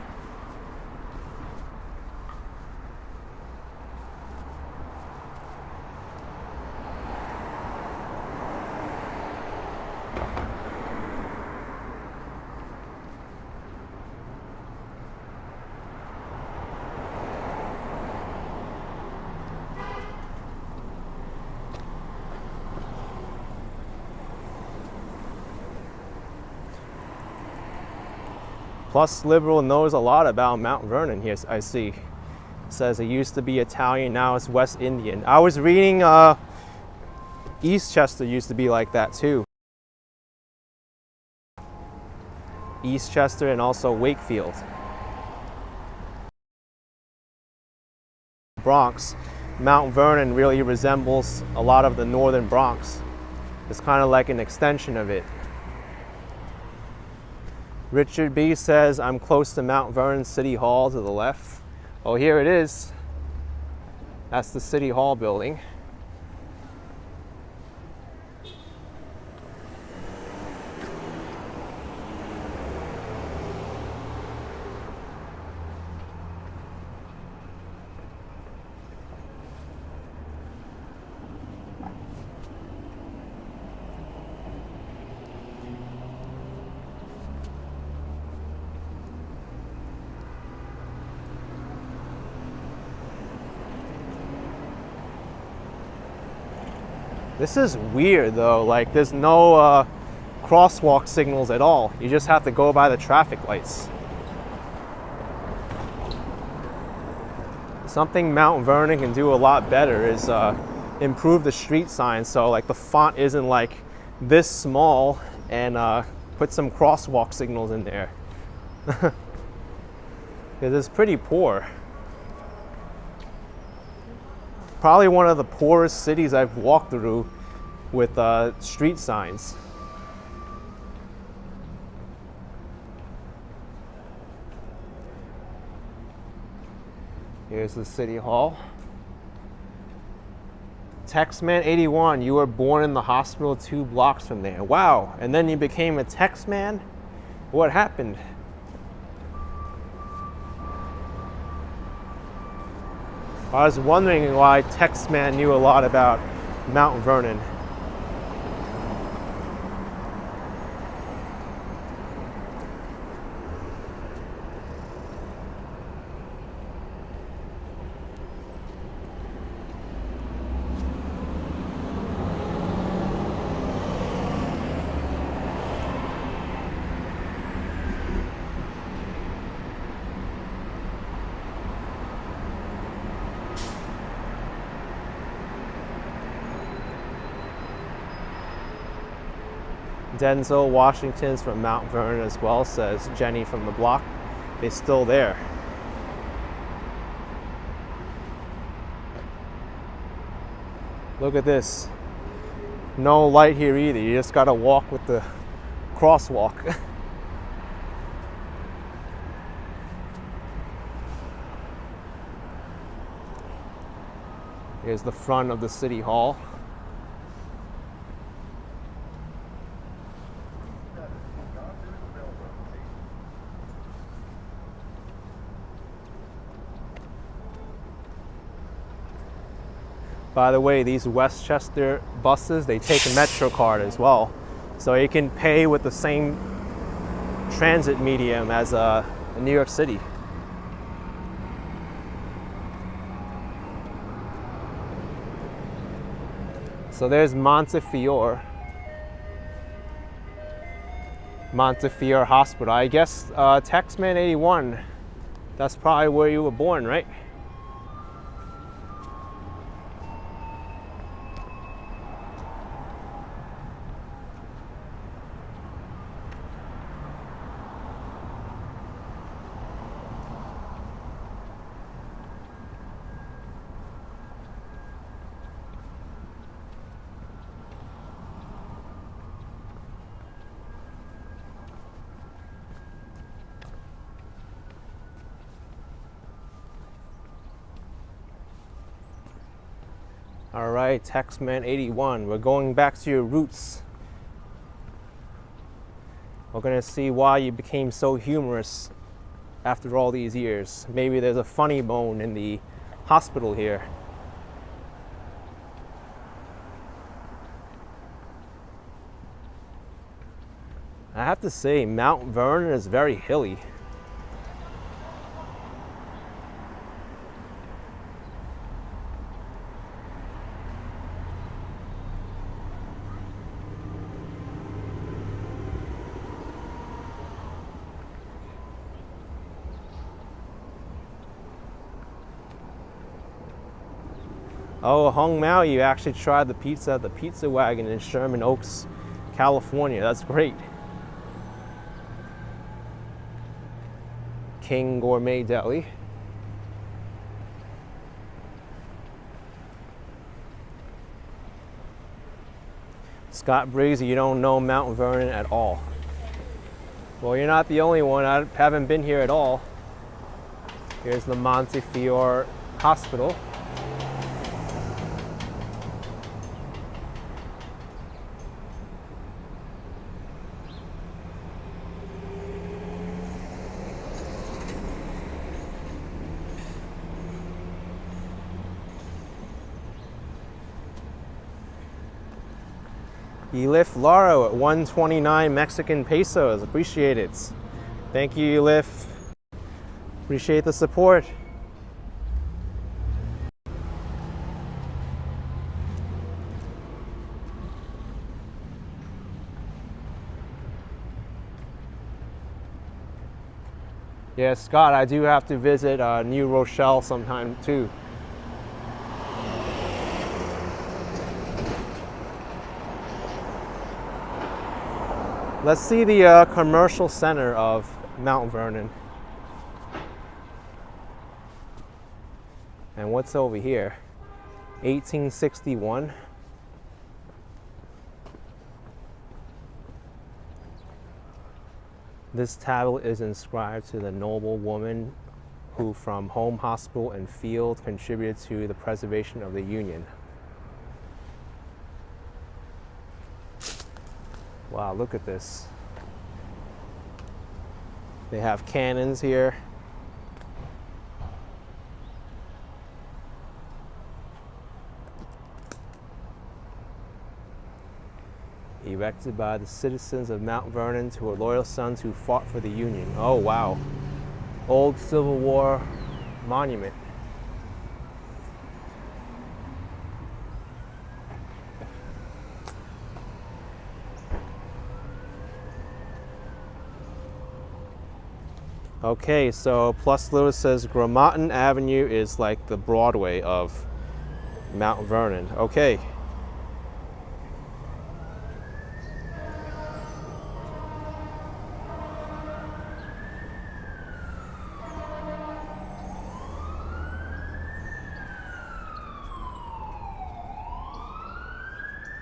Plus, Liberal knows a lot about Mount Vernon here, I see. It says it used to be Italian, now it's West Indian. I was reading Eastchester used to be like that too. Eastchester and also Wakefield. Bronx, Mount Vernon really resembles a lot of the northern Bronx. It's kind of like an extension of it. Richard B says, I'm close to Mount Vernon City Hall to the left. Oh, here it is. That's the City Hall building. This is weird though, like there's no crosswalk signals at all. You just have to go by the traffic lights. Something Mount Vernon can do a lot better is improve the street signs so like the font isn't like this small, and put some crosswalk signals in there. Because it's pretty poor. Probably one of the poorest cities I've walked through with street signs. Here's the City Hall. Texman 81, you were born in the hospital 2 blocks from there. Wow, and then you became a Texman? What happened? I was wondering why Texman knew a lot about Mount Vernon. Denzel Washington's from Mount Vernon as well, says Jenny from the block. They're still there. Look at this. No light here either. You just gotta walk with the crosswalk. Here's the front of the City Hall. By the way, these Westchester buses, they take a MetroCard as well. So you can pay with the same transit medium as New York City. So there's Montefiore Hospital. I guess Texman 81, that's probably where you were born, right? All right, Taxman81, we're going back to your roots. We're gonna see why you became so humorous after all these years. Maybe there's a funny bone in the hospital here. I have to say, Mount Vernon is very hilly. Oh, Hong Mao, you actually tried the pizza at the Pizza Wagon in Sherman Oaks, California. That's great. King Gourmet Deli. Scott Briggs, you don't know Mount Vernon at all. Well, you're not the only one. I haven't been here at all. Here's the Montefiore Hospital. Elif Laro at 129 Mexican pesos. Appreciate it. Thank you, Elif. Appreciate the support. Yeah, Scott, I do have to visit New Rochelle sometime too. Let's see the commercial center of Mount Vernon. And what's over here? 1861. This tablet is inscribed to the noble woman who from home, hospital, and field contributed to the preservation of the Union. Wow, look at this. They have cannons here. Erected by the citizens of Mount Vernon to her loyal sons who fought for the Union. Oh, wow. Old Civil War monument. Okay, so Plus Lewis says Gramatan Avenue is like the Broadway of Mount Vernon. Okay.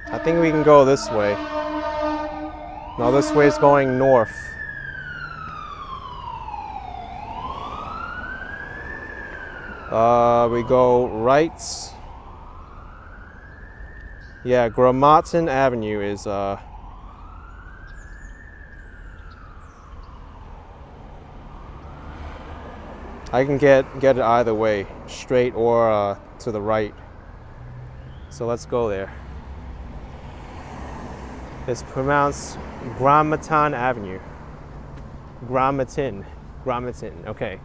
I think we can go this way. No, this way is going north. We go right. Yeah, Gramatan Avenue is I can get it either way, straight or to the right. So let's go there. It's pronounced Gramatan Avenue. Gramatan, okay.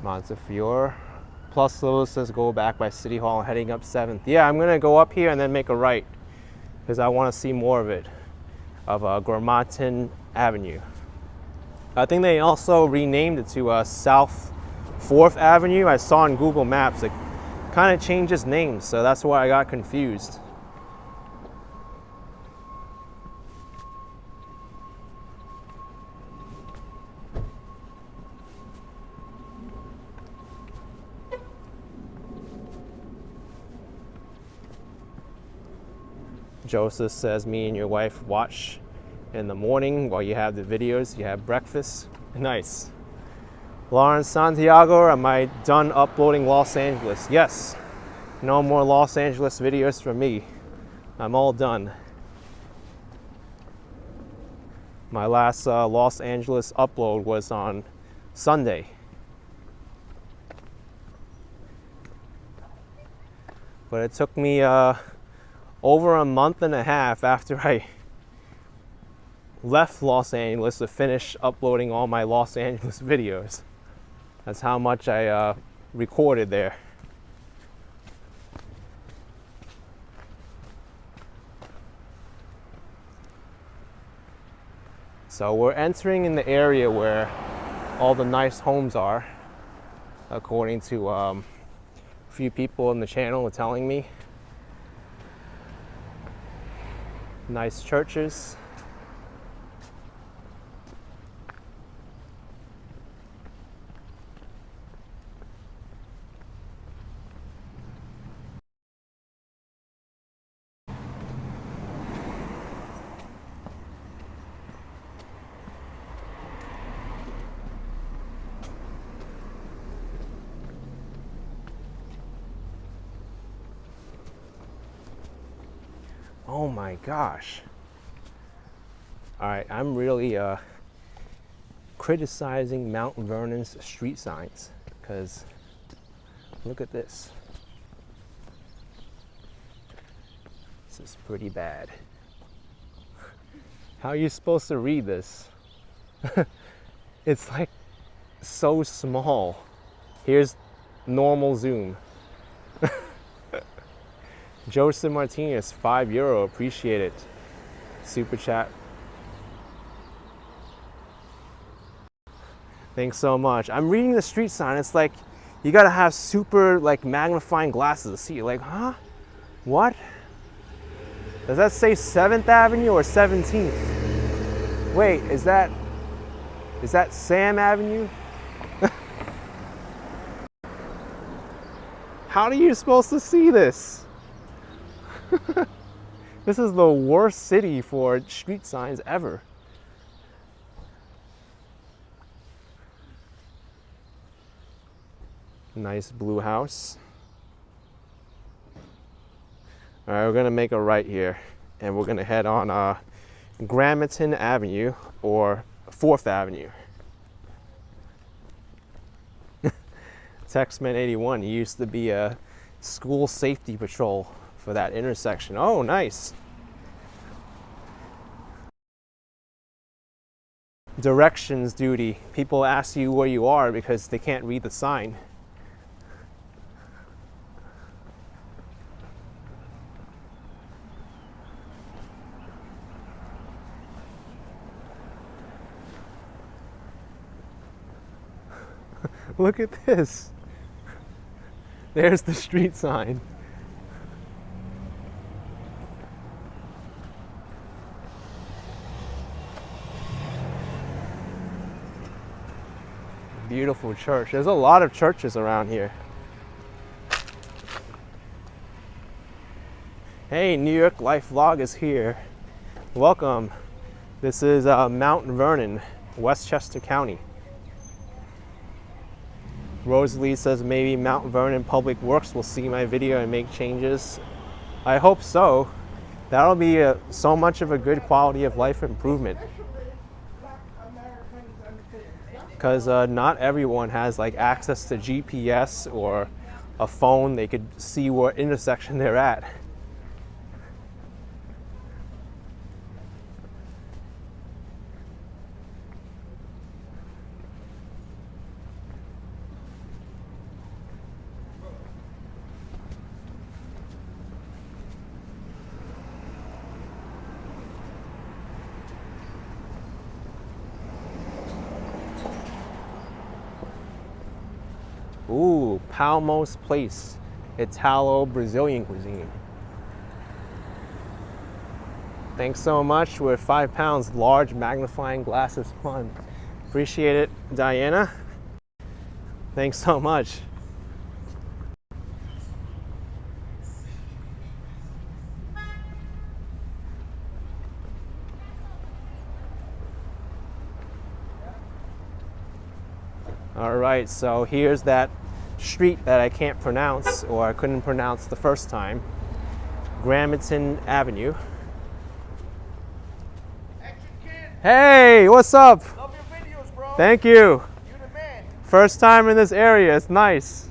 Montefiore. Plus Lewis says go back by City Hall heading up 7th. Yeah, I'm gonna go up here and then make a right because I want to see more of it, of Gramatan Avenue. I think they also renamed it to South 4th Avenue. I saw on Google Maps it kind of changes names, so that's why I got confused. Joseph says, me and your wife watch in the morning while you have the videos, you have breakfast. Nice. Lawrence Santiago, am I done uploading Los Angeles? Yes. No more Los Angeles videos for me. I'm all done. My last Los Angeles upload was on Sunday. But it took me over a month and a half after I left Los Angeles to finish uploading all my Los Angeles videos. That's how much I recorded there. So we're entering in the area where all the nice homes are, according to a few people in the channel are telling me. Nice churches. Oh my gosh. All right, I'm really criticizing Mount Vernon's street signs because look at this. This is pretty bad. How are you supposed to read this? It's like so small. Here's normal zoom. Joseph Martinez, €5, appreciate it. Super chat. Thanks so much. I'm reading the street sign. It's like you gotta have super like magnifying glasses to see it. Like, huh? What? Does that say 7th Avenue or 17th? Wait, is that Sam Avenue? How are you supposed to see this? This is the worst city for street signs ever. Nice blue house. All right, we're gonna make a right here and we're gonna head on Gramatan Avenue or 4th Avenue. Texman81, he used to be a school safety patrol for that intersection. Oh, nice. Directions duty. People ask you where you are because they can't read the sign. Look at this. There's the street sign. Beautiful church. There's a lot of churches around here. Hey, New York Life Vlog is here. Welcome. This is Mount Vernon, Westchester County. Rosalie says maybe Mount Vernon Public Works will see my video and make changes. I hope so. That'll be so much of a good quality of life improvement. Because not everyone has like access to GPS or a phone. They could see what intersection they're at. Ooh, Palmos Place, Italo-Brazilian cuisine. Thanks so much. We're 5 pounds, large magnifying glasses fun. Appreciate it, Diana. Thanks so much. All right, so here's that street that I can't pronounce, or I couldn't pronounce the first time. Gramatan Avenue. Action kid. Hey, what's up? Love your videos, bro. Thank you. You the man. First time in this area, it's nice.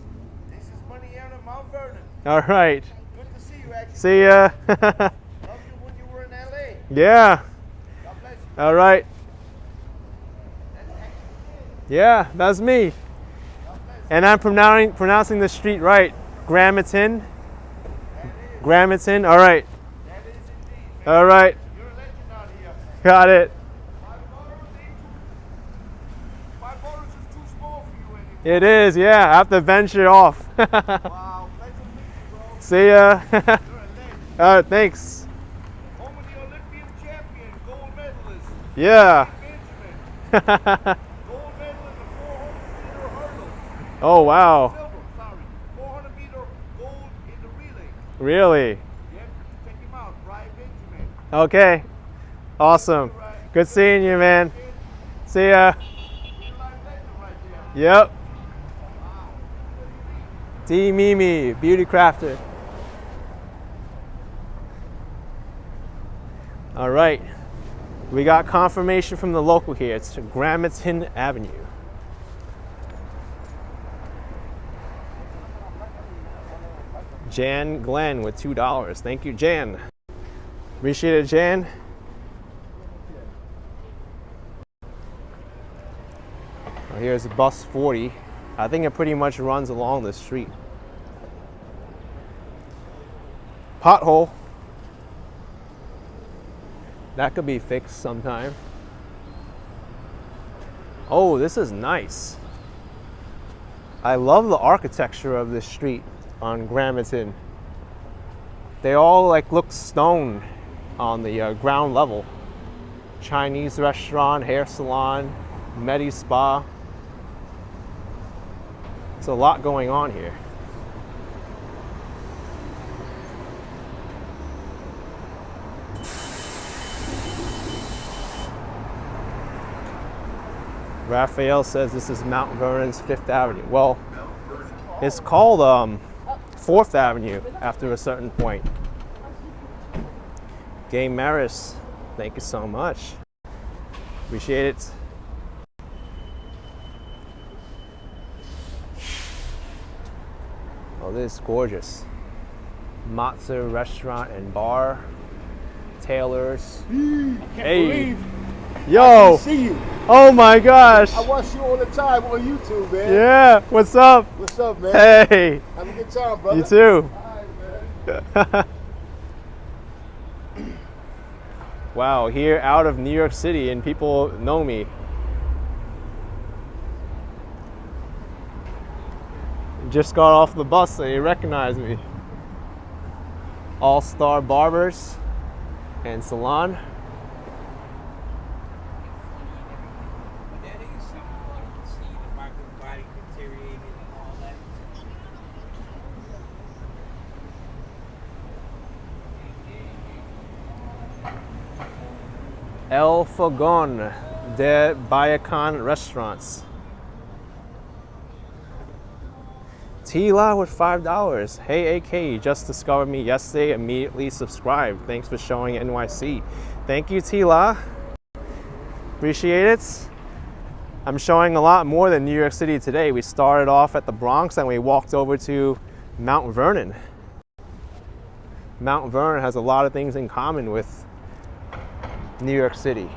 This is Money Out of Mount Vernon. All right, Good to see you, Action. see ya. Loved you when you were in LA. Yeah, God bless you. all right. That's Action Kid. Yeah, that's me. God bless you. And I'm pronouncing the street right. Gramatan. That is. Gramatan, all right. That is indeed, man. All right, You're a legend out here. got it. $5 is too small for you anymore. It is, yeah, I have to venture off. Wow. Pleasure to meet you, bro. See ya. You're a legend. All right, thanks. Home of the Olympian champion, gold medalist, Yeah. Benjamin. Gold medal in the 400-meter hurdle. Oh, wow. Silver, sorry. 400-meter gold in the relay. Really? Yep, check him out, Brian Benjamin. Okay. Awesome. Good seeing you, man. Kid, See ya. real life legend right there. Yep. Wow. D Mimi, beauty crafter. All right. We got confirmation from the local here. It's Gramatan Avenue. Jan Glenn with $2. Thank you, Jan. Appreciate it, Jan. Well, here's bus 40. I think it pretty much runs along the street. Pothole. That could be fixed sometime. Oh, this is nice. I love the architecture of this street on Gramatan. They all like look stone on the ground level. Chinese restaurant, hair salon, Medi Spa. It's a lot going on here. Raphael says this is Mount Vernon's 5th Avenue. Well, it's called 4th Avenue after a certain point. Gay Maris, thank you so much. Appreciate it. Oh, this is gorgeous. Matza Restaurant and Bar. Taylor's. Hey. Yo. See you. Oh my gosh. I watch you all the time on YouTube, man. Yeah. What's up? What's up, man? Hey. Have a good time, brother. You too. All right, man. Wow, here out of New York City and people know me. Just got off the bus, so they recognize me. All-Star Barbers and Salon. That is something like to see the microbody deteriorating and all that. El Fogón de Bayacan Restaurants. Tila with $5. Hey AK, you just discovered me yesterday. Immediately subscribe. Thanks for showing NYC. Thank you, Tila. Appreciate it. I'm showing a lot more than New York City today. We started off at the Bronx and we walked over to Mount Vernon. Mount Vernon has a lot of things in common with New York City.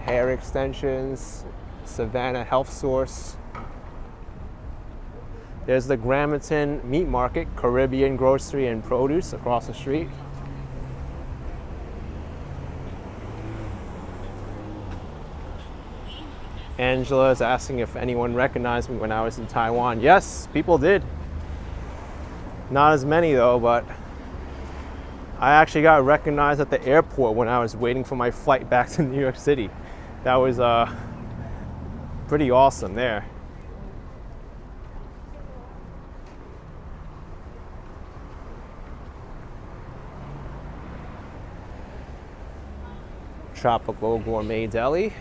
Hair extensions, Savannah Health Source. There's the Gramatan Meat Market, Caribbean Grocery and Produce across the street. Angela is asking if anyone recognized me when I was in Taiwan. Yes, people did. Not as many though, but I actually got recognized at the airport when I was waiting for my flight back to New York City. That was pretty awesome there. Tropical Gourmet Deli.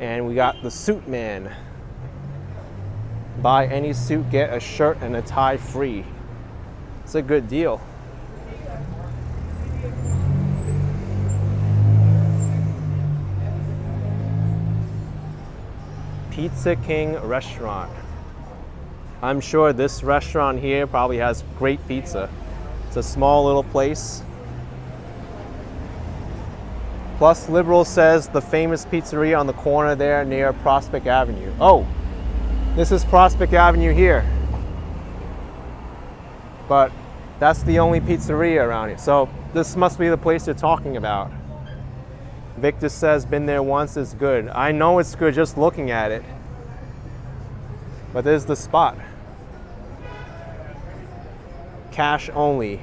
And we got the suit man. Buy any suit, get a shirt and a tie free. It's a good deal. Pizza King restaurant. I'm sure this restaurant here probably has great pizza. It's a small little place. Plus Liberal says the famous pizzeria on the corner there near Prospect Avenue. Oh, this is Prospect Avenue here. But that's the only pizzeria around here. So this must be the place you're talking about. Victor says, been there once, it's good. I know it's good just looking at it. But there's the spot. Cash only.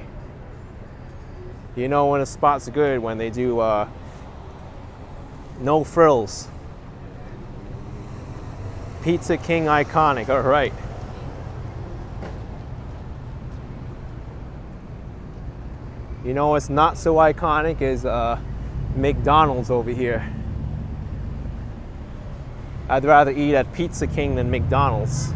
You know when a spot's good when they do no frills. Pizza King iconic, all right. You know what's not so iconic is McDonald's over here. I'd rather eat at Pizza King than McDonald's.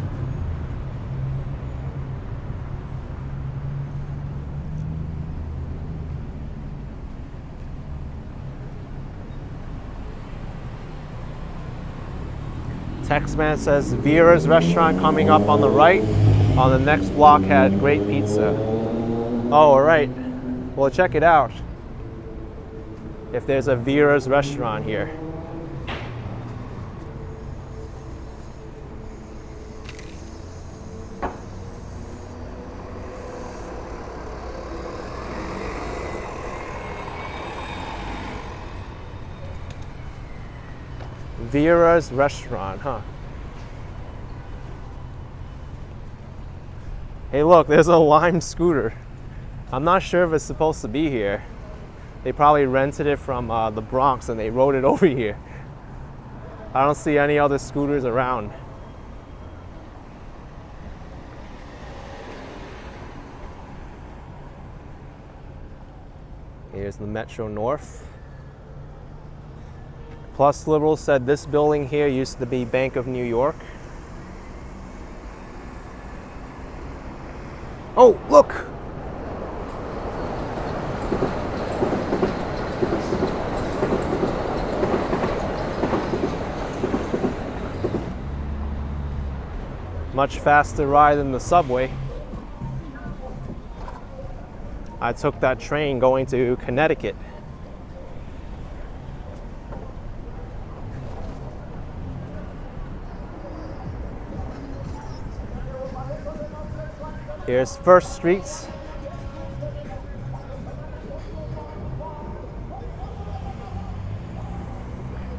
Textman says Vera's restaurant coming up on the right on the next block had great pizza. Oh, all right. Well, check it out. If there's a Vera's restaurant here. Vera's restaurant, huh? Hey, look, there's a Lime scooter. I'm not sure if it's supposed to be here. They probably rented it from the Bronx and they rode it over here. I don't see any other scooters around. Here's the Metro North. Plus Liberal said this building here used to be Bank of New York. Oh, look! Much faster ride than the subway. I took that train going to Connecticut. Here's First Streets.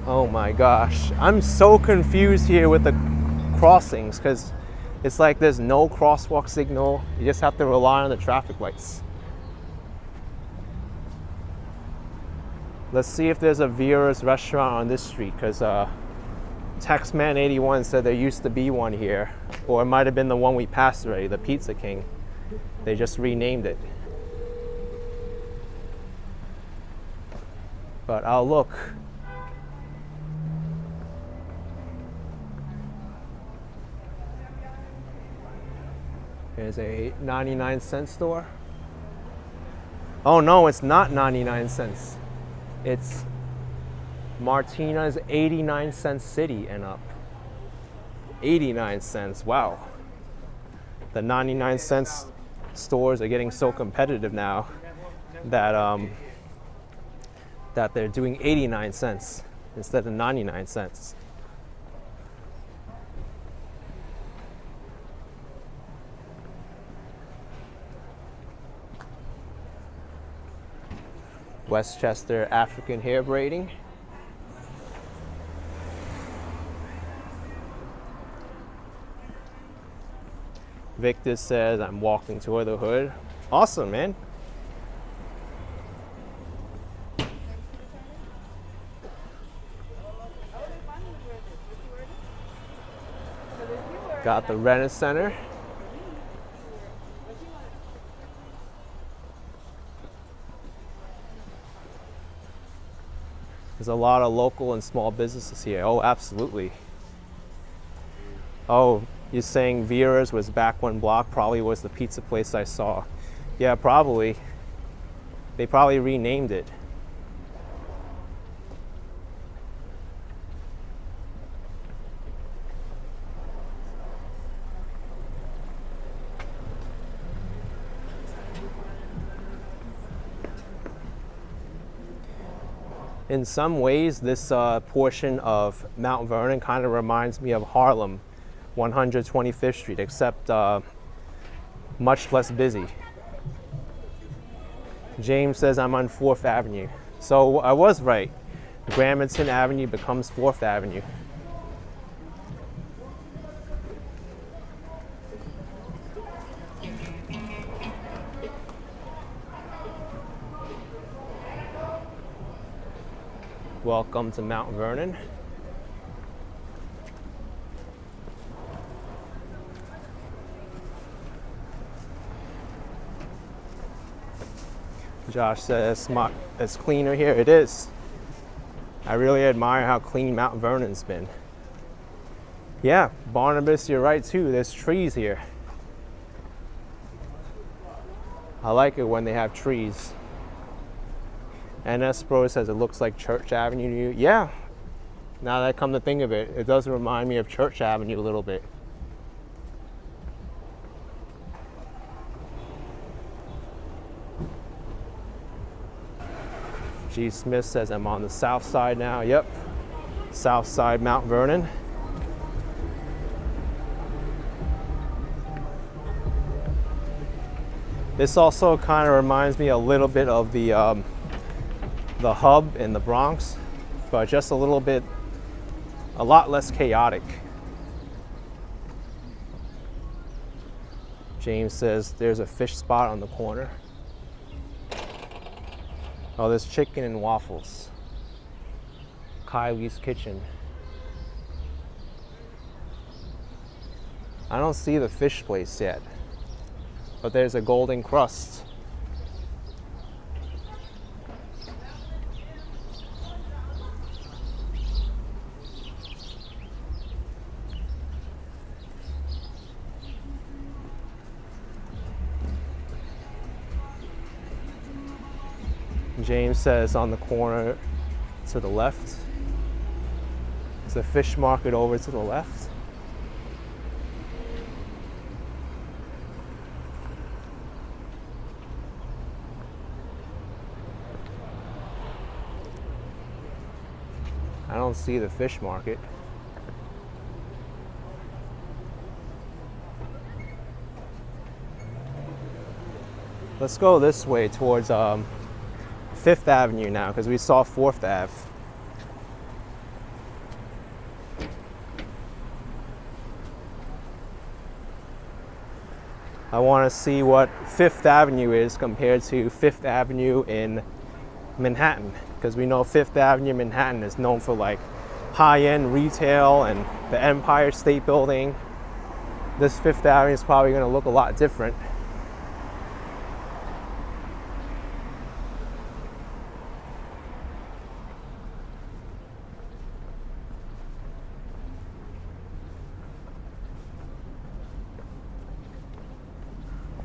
Oh my gosh. I'm so confused here with the crossings because it's like there's no crosswalk signal. You just have to rely on the traffic lights. Let's see if there's a Vera's restaurant on this street because Taxman81 said there used to be one here. Or it might have been the one we passed already, the Pizza King. They just renamed it. But I'll look. Here's a 99-cent store. Oh no, it's not 99 cents. It's Martina's 89-cent city and up. 89 cents, wow. The 99 cents stores are getting so competitive now that that they're doing 89 cents instead of 99 cents. Westchester African hair braiding. Victor says, I'm walking toward the hood. Awesome, man. Got the Renner Center. There's a lot of local and small businesses here. Oh, absolutely. Oh, you're saying Vera's was back one block, probably was the pizza place I saw. Yeah, probably. They probably renamed it. In some ways, this portion of Mount Vernon kind of reminds me of Harlem, 125th Street, except much less busy. James says I'm on 4th Avenue. So I was right. Gramatan Avenue becomes 4th Avenue. Welcome to Mount Vernon. Josh says it's cleaner here. It is. I really admire how clean Mount Vernon's been. Yeah, Barnabas, you're right too. There's trees here. I like it when they have trees. And Espro says it looks like Church Avenue to you. Yeah, now that I come to think of it, it does remind me of Church Avenue a little bit. G. Smith says I'm on the south side now. Yep, south side Mount Vernon. This also kind of reminds me a little bit of the hub in the Bronx, but just a lot less chaotic. James says there's a fish spot on the corner. Oh, there's chicken and waffles. Kylie's Kitchen. I don't see the fish place yet, but there's a golden crust. James says on the corner to the left. There's a fish market over to the left. I don't see the fish market. Let's go this way towards 5th Avenue now, because we saw 4th Ave. I want to see what 5th Avenue is compared to 5th Avenue in Manhattan, because we know 5th Avenue in Manhattan is known for like high-end retail and the Empire State Building. This 5th Avenue is probably going to look a lot different.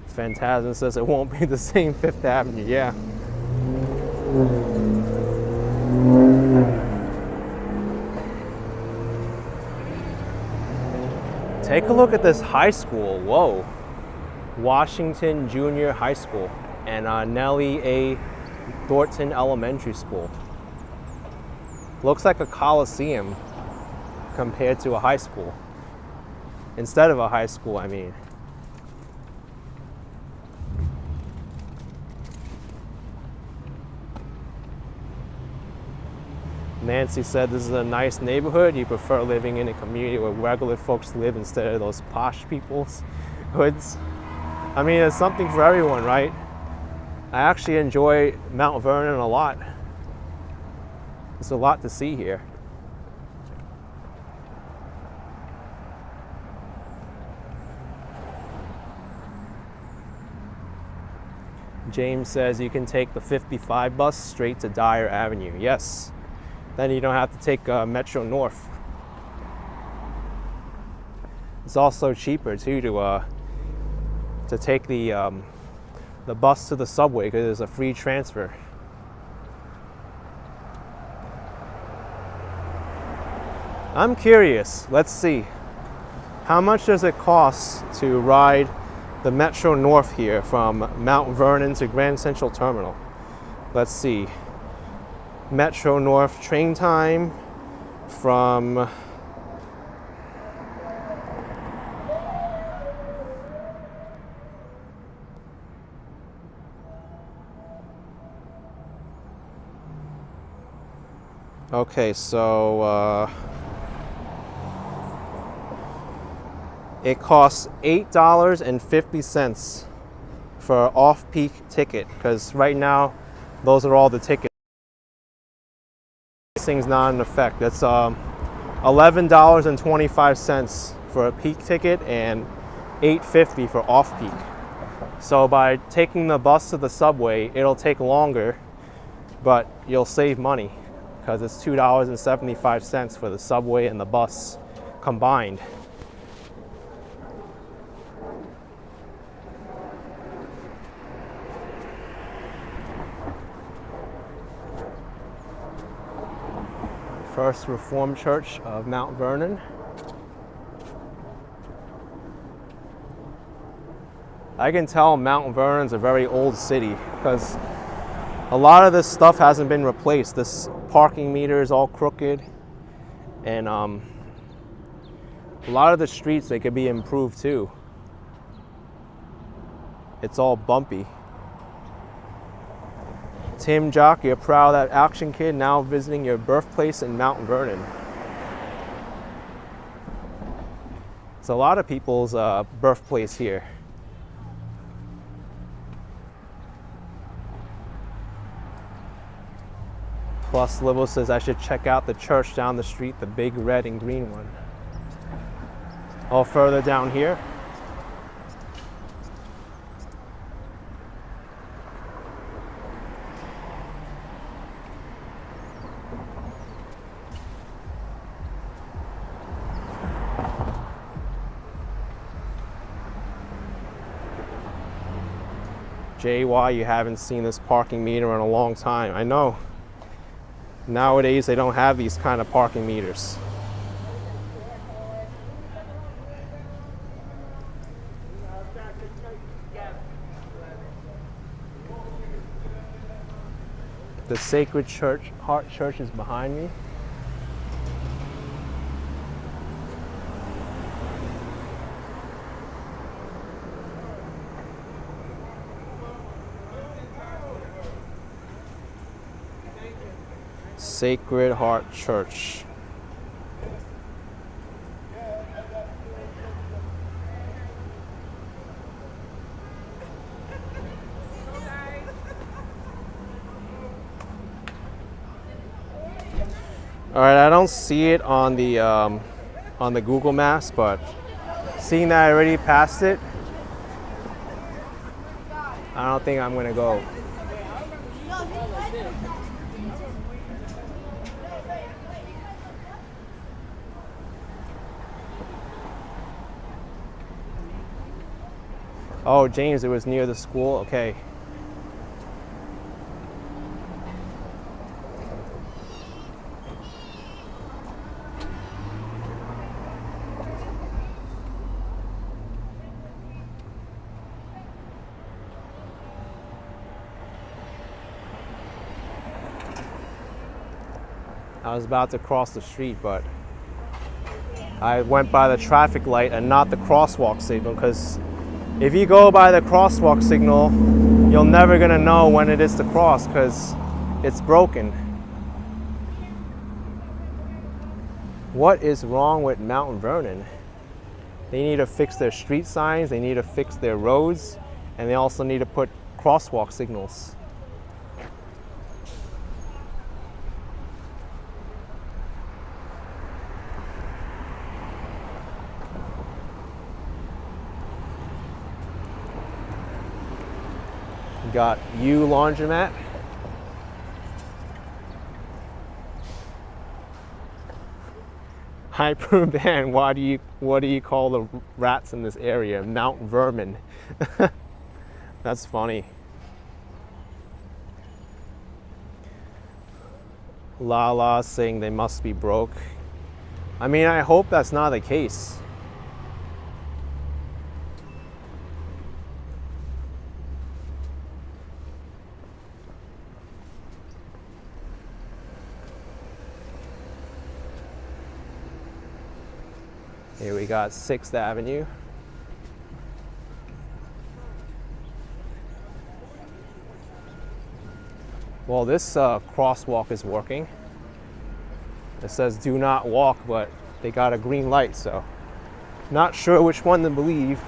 Phantasm says it won't be the same 5th Avenue. Yeah. Take a look at this high school. Whoa. Washington Junior High School and Nellie A. Thornton Elementary School. Looks like a coliseum compared to a high school. Instead of a high school, I mean. Nancy said this is a nice neighborhood. You prefer living in a community where regular folks live instead of those posh people's hoods. I mean, it's something for everyone, right? I actually enjoy Mount Vernon a lot. There's a lot to see here. James says you can take the 55 bus straight to Dyer Avenue. Yes. Then you don't have to take Metro North. It's also cheaper too to take the bus to the subway because there's a free transfer. I'm curious. Let's see. How much does it cost to ride the Metro North here from Mount Vernon to Grand Central Terminal? Let's see. Metro North train time from okay, so it costs $8.50 for an off-peak ticket because right now those are all the tickets. This thing's not in effect. That's $11.25 for a peak ticket and $8.50 for off-peak. So by taking the bus to the subway, it'll take longer, but you'll save money because it's $2.75 for the subway and the bus combined. First Reformed Church of Mount Vernon. I can tell Mount Vernon's a very old city because a lot of this stuff hasn't been replaced. This parking meter is all crooked, and a lot of the streets, they could be improved too. It's all bumpy. Tim Jock, you're proud of that action kid now visiting your birthplace in Mount Vernon. It's a lot of people's birthplace here. Plus, Livo says I should check out the church down the street, the big red and green one. All further down here. JY, you haven't seen this parking meter in a long time. I know. Nowadays, they don't have these kind of parking meters. The Sacred Heart Church is behind me. Sacred Heart Church. All right, I don't see it on the Google Maps, but seeing that I already passed it, I don't think I'm gonna go. Oh, James, it was near the school? Okay. I was about to cross the street, but I went by the traffic light and not the crosswalk signal, because if you go by the crosswalk signal, you're never gonna know when it is to cross because it's broken. What is wrong with Mount Vernon? They need to fix their street signs, they need to fix their roads, and they also need to put crosswalk signals. Got U Laundromat. Hyperban, what do you call the rats in this area? Mount Vernon. That's funny. Lala saying they must be broke. I mean, I hope that's not the case. Here we got 6th Avenue. Well, this crosswalk is working. It says do not walk, but they got a green light, so not sure which one to believe.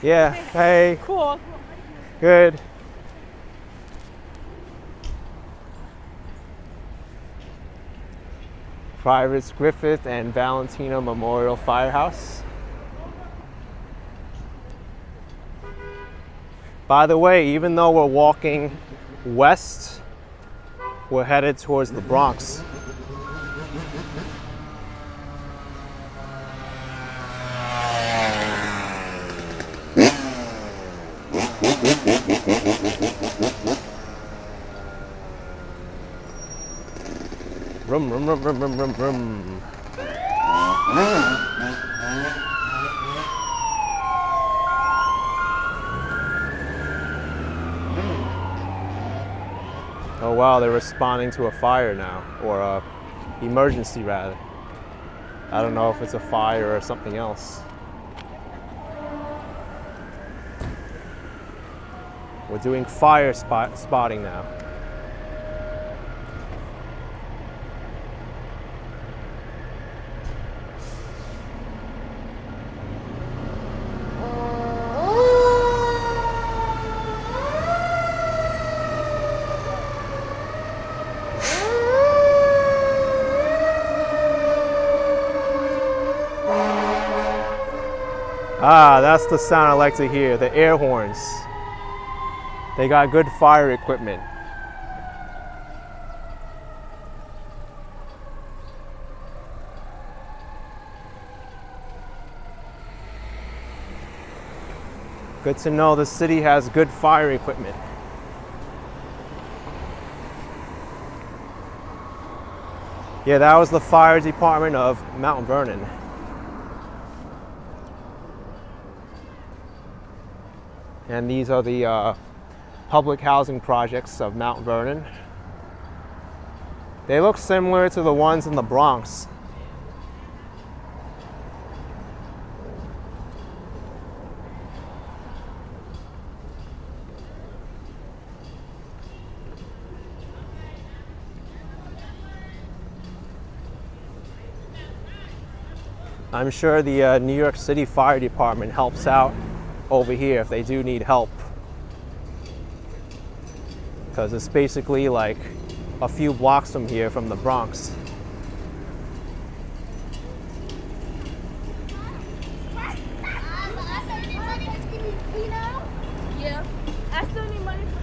Yeah, hey. Cool. Good. Privates Griffith and Valentino Memorial Firehouse. By the way, even though we're walking west, we're headed towards the Bronx. Rum, rum, rum, rum, rum, rum, rum. Oh wow, they're responding to a fire now, or a emergency rather. I don't know if it's a fire or something else. We're doing fire spotting now. Ah, that's the sound I like to hear, the air horns. They got good fire equipment. Good to know the city has good fire equipment. Yeah, that was the fire department of Mount Vernon. And these are the public housing projects of Mount Vernon. They look similar to the ones in the Bronx. I'm sure the New York City Fire Department helps out over here if they do need help, because it's basically like a few blocks from here, from the Bronx. Yeah. I still need money for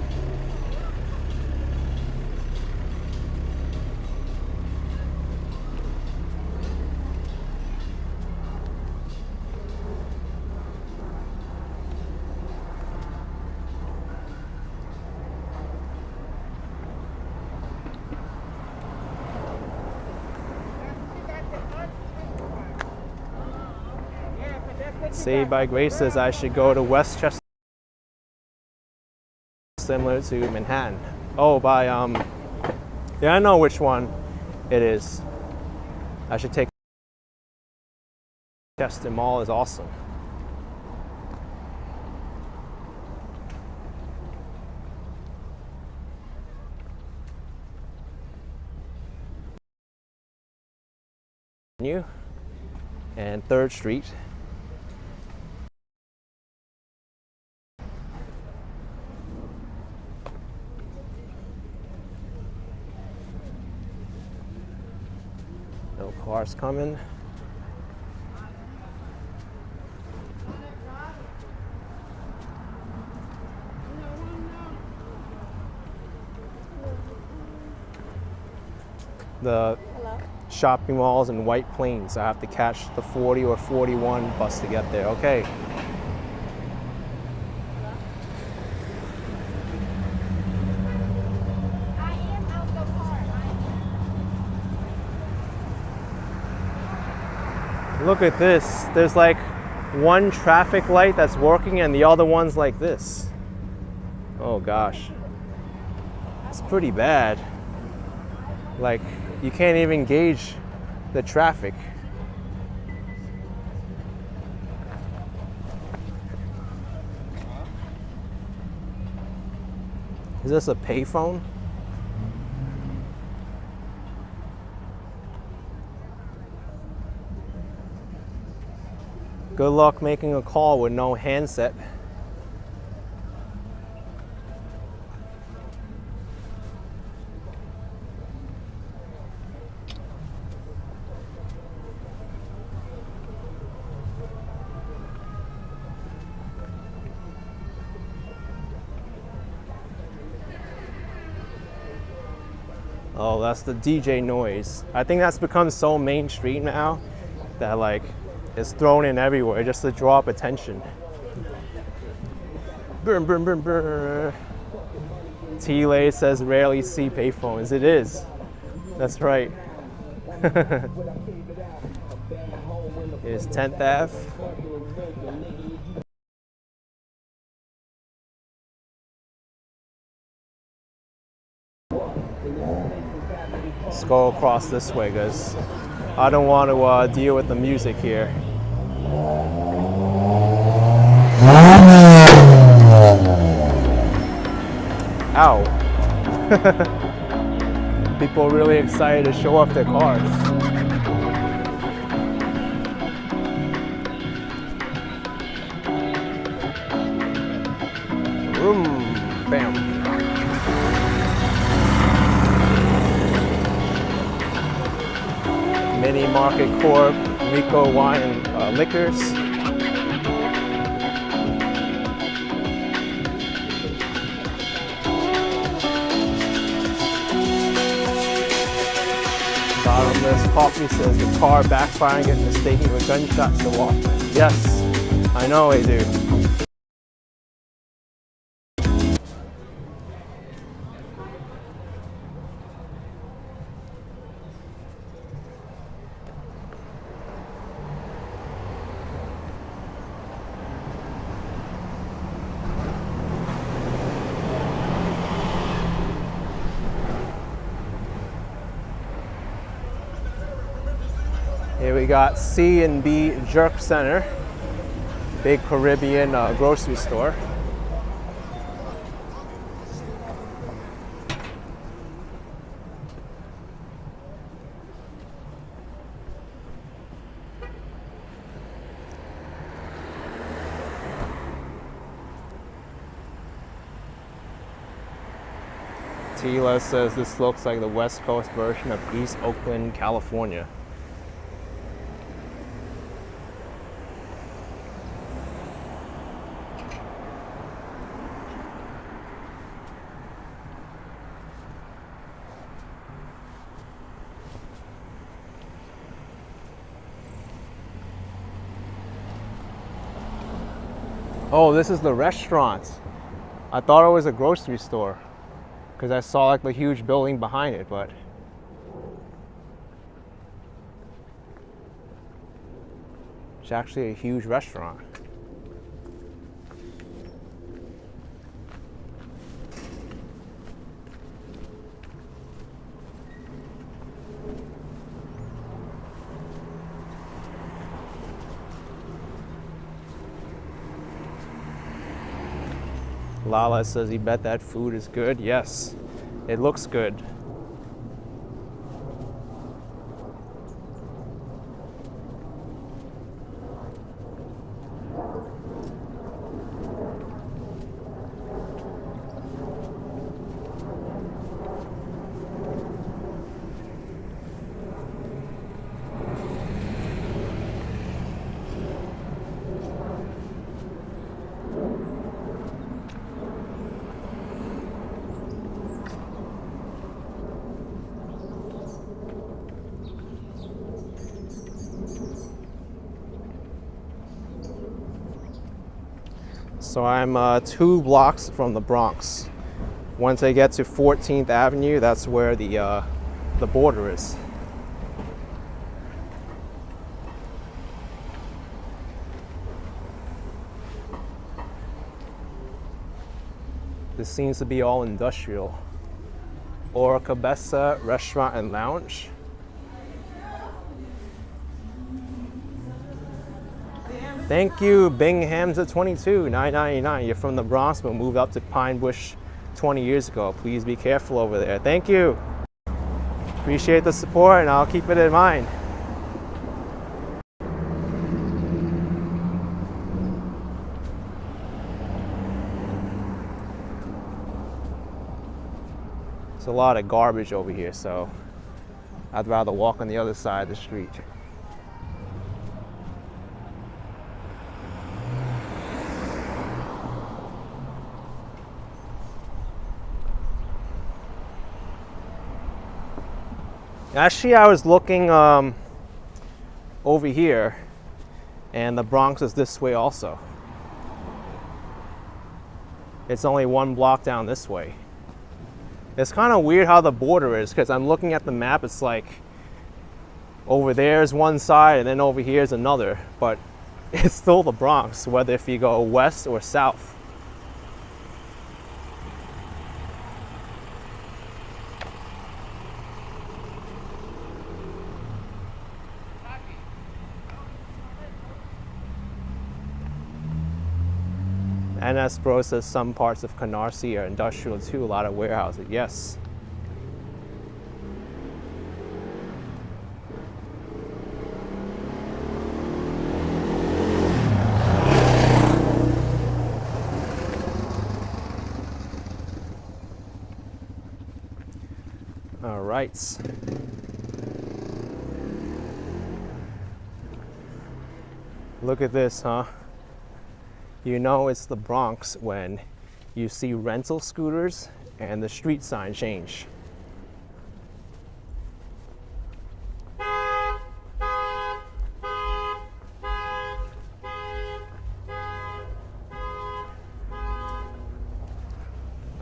Saved by Grace says I should go to Westchester, similar to Manhattan. Oh, by yeah, I know which one it is. I should take. Westchester Mall is awesome. And 3rd Street. No cars coming. the Hello? shopping malls in White Plains. I have to catch the 40 or 41 bus to get there. Okay. I am out the car. Look at this. There's like one traffic light that's working and the other one's like this. Oh gosh. It's pretty bad. Like, you can't even gauge the traffic. Is this a payphone? Good luck making a call with no handset. Oh, that's the DJ noise. I think that's become so mainstream now that like it's thrown in everywhere just to draw up attention. Brr, brr, brr, brr. T-Lay says rarely see payphones. It is. That's right. Here's 10th Ave. Let's go across this way, guys. I don't want to deal with the music here. Ow. People are really excited to show off their cars. Vroom, bam. Mini Market Corp, Rico Wine and Liquors. Bottomless Coffee says the car backfiring gets mistaken with gunshots to Walkman. Yes, I know they do. Here we got C&B Jerk Center, big Caribbean grocery store. Tila says this looks like the West Coast version of East Oakland, California. Oh, this is the restaurant. I thought it was a grocery store because I saw like the huge building behind it, but it's actually a huge restaurant. Lala says he bet that food is good. Yes, it looks good. So I'm 2 blocks from the Bronx. Once I get to 14th Avenue, that's where the border is. This seems to be all industrial. Or Cabeza Restaurant and Lounge. Thank you, Bingham's 22, $9.99. You're from the Bronx, but moved up to Pine Bush 20 years ago. Please be careful over there. Thank you. Appreciate the support, and I'll keep it in mind. There's a lot of garbage over here, so I'd rather walk on the other side of the street. Actually, I was looking over here, and the Bronx is this way also. It's only 1 block down this way. It's kind of weird how the border is, because I'm looking at the map, it's like over there is one side and then over here is another, but it's still the Bronx, whether if you go west or south. NS Bro says some parts of Canarsie are industrial too, a lot of warehouses. Yes. All right. Look at this, huh? You know it's the Bronx when you see rental scooters and the street sign change.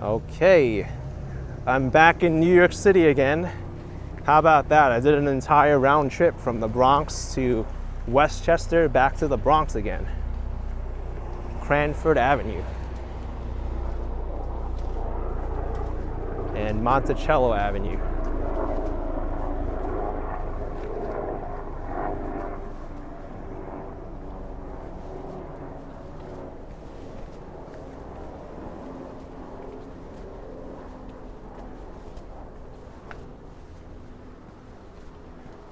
Okay, I'm back in New York City again. How about that? I did an entire round trip from the Bronx to Westchester, back to the Bronx again. Cranford Avenue and Monticello Avenue.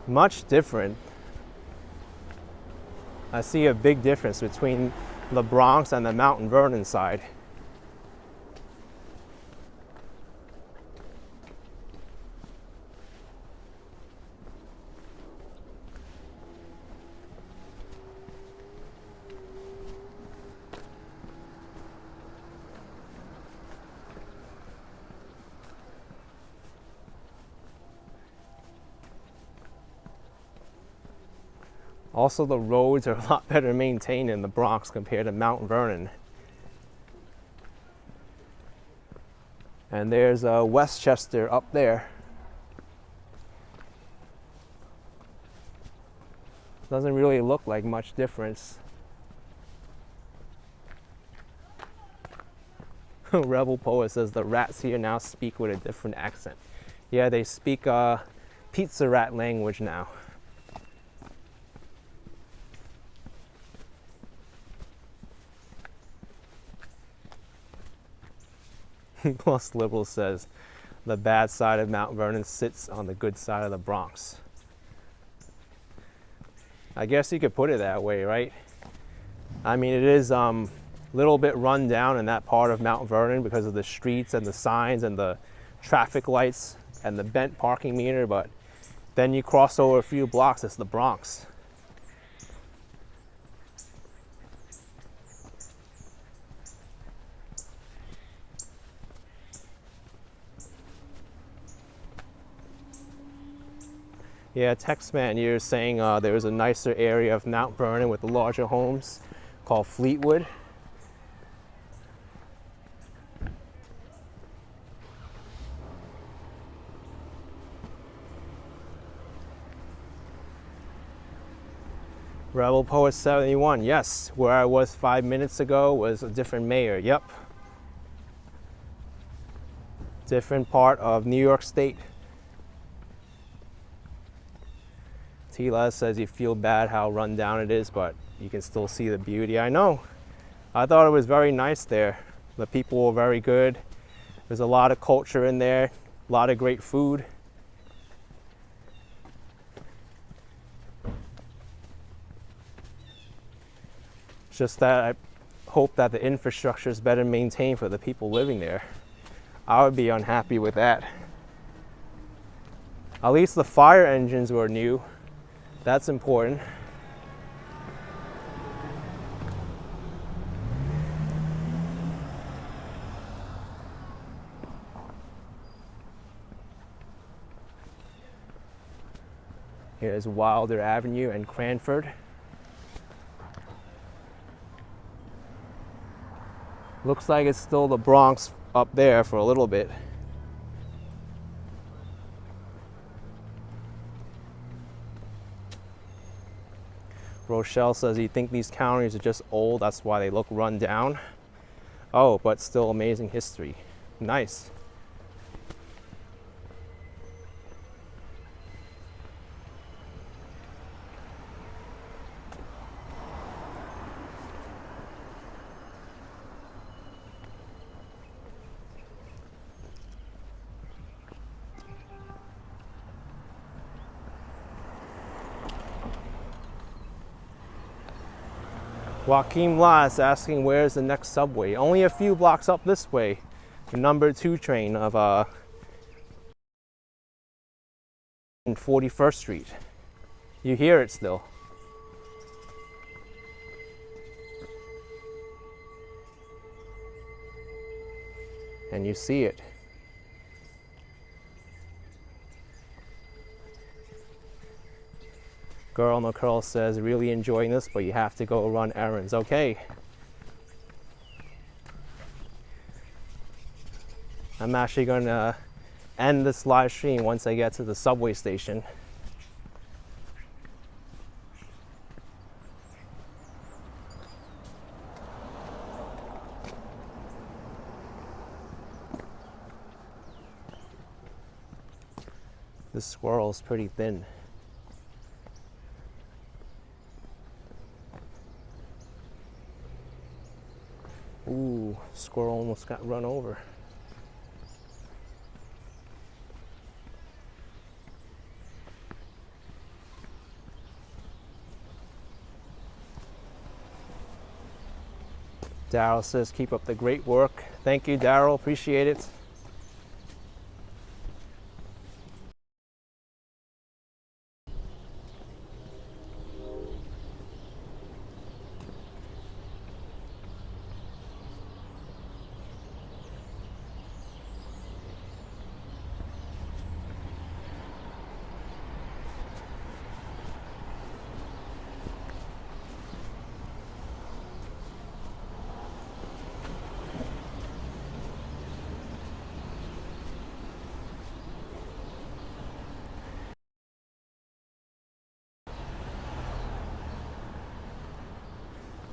Much different. I see a big difference between the Bronx and the Mount Vernon side. Also, the roads are a lot better maintained in the Bronx compared to Mount Vernon. And there's Westchester up there. Doesn't really look like much difference. Rebel Poet says the rats here now speak with a different accent. Yeah, they speak pizza rat language now. Plus Liberal says the bad side of Mount Vernon sits on the good side of the Bronx. I guess you could put it that way, right? I mean, it is a little bit run down in that part of Mount Vernon because of the streets and the signs and the traffic lights and the bent parking meter, but then you cross over a few blocks, it's the Bronx. Yeah, Texman, you're saying there was a nicer area of Mount Vernon with the larger homes called Fleetwood. Rebel Poet 71, yes. Where I was 5 minutes ago was a different mayor, yep. Different part of New York State. Tila says you feel bad how run down it is, but you can still see the beauty. I know. I thought it was very nice there. The people were very good. There's a lot of culture in there, a lot of great food. It's just that I hope that the infrastructure is better maintained for the people living there. I would be unhappy with that. At least the fire engines were new. That's important. Here's Wilder Avenue and Cranford. Looks like it's still the Bronx up there for a little bit. Rochelle says you think these counties are just old, that's why they look run down. Oh, but still amazing history. Nice. Joaquim La is asking where's the next subway. Only a few blocks up this way. The number 2 train of 41st Street. You hear it still. And you see it. Girl No Curl says, really enjoying this, but you have to go run errands. Okay. I'm actually going to end this live stream once I get to the subway station. This squirrel is pretty thin. Ooh, squirrel almost got run over. Daryl says, keep up the great work. Thank you, Daryl. Appreciate it.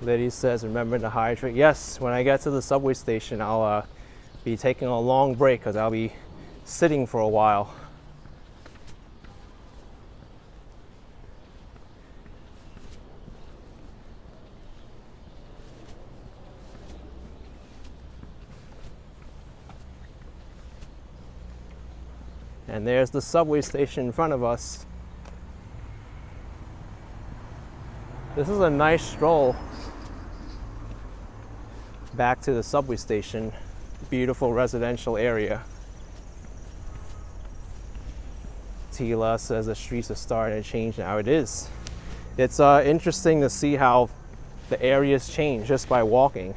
Liddy says, remember to hydrate. Yes, when I get to the subway station, I'll be taking a long break because I'll be sitting for a while. And there's the subway station in front of us. This is a nice stroll back to the subway station. Beautiful residential area. Tila says the streets are starting to change now. It is. It's interesting to see how the areas change just by walking.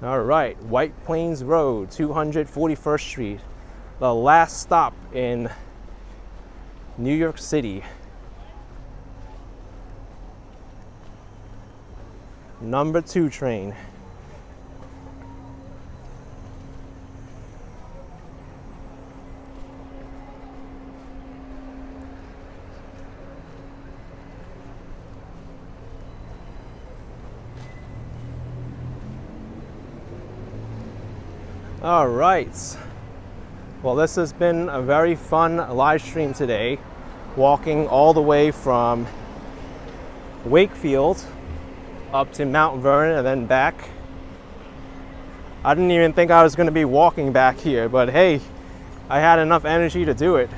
All right, White Plains Road, 241st Street, the last stop in New York City. Number 2 train. All right. Well, this has been a very fun live stream today, walking all the way from Wakefield up to Mount Vernon and then back. I didn't even think I was going to be walking back here, but hey, I had enough energy to do it.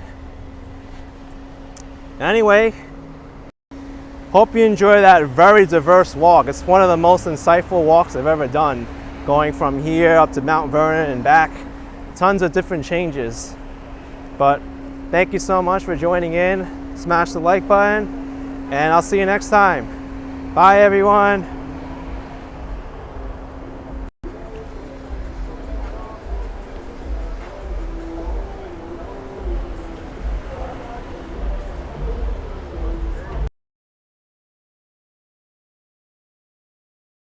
Anyway, hope you enjoy that very diverse walk. It's one of the most insightful walks I've ever done, going from here up to Mount Vernon and back. Tons of different changes. But thank you so much for joining in. Smash the like button, and I'll see you next time. Bye, everyone.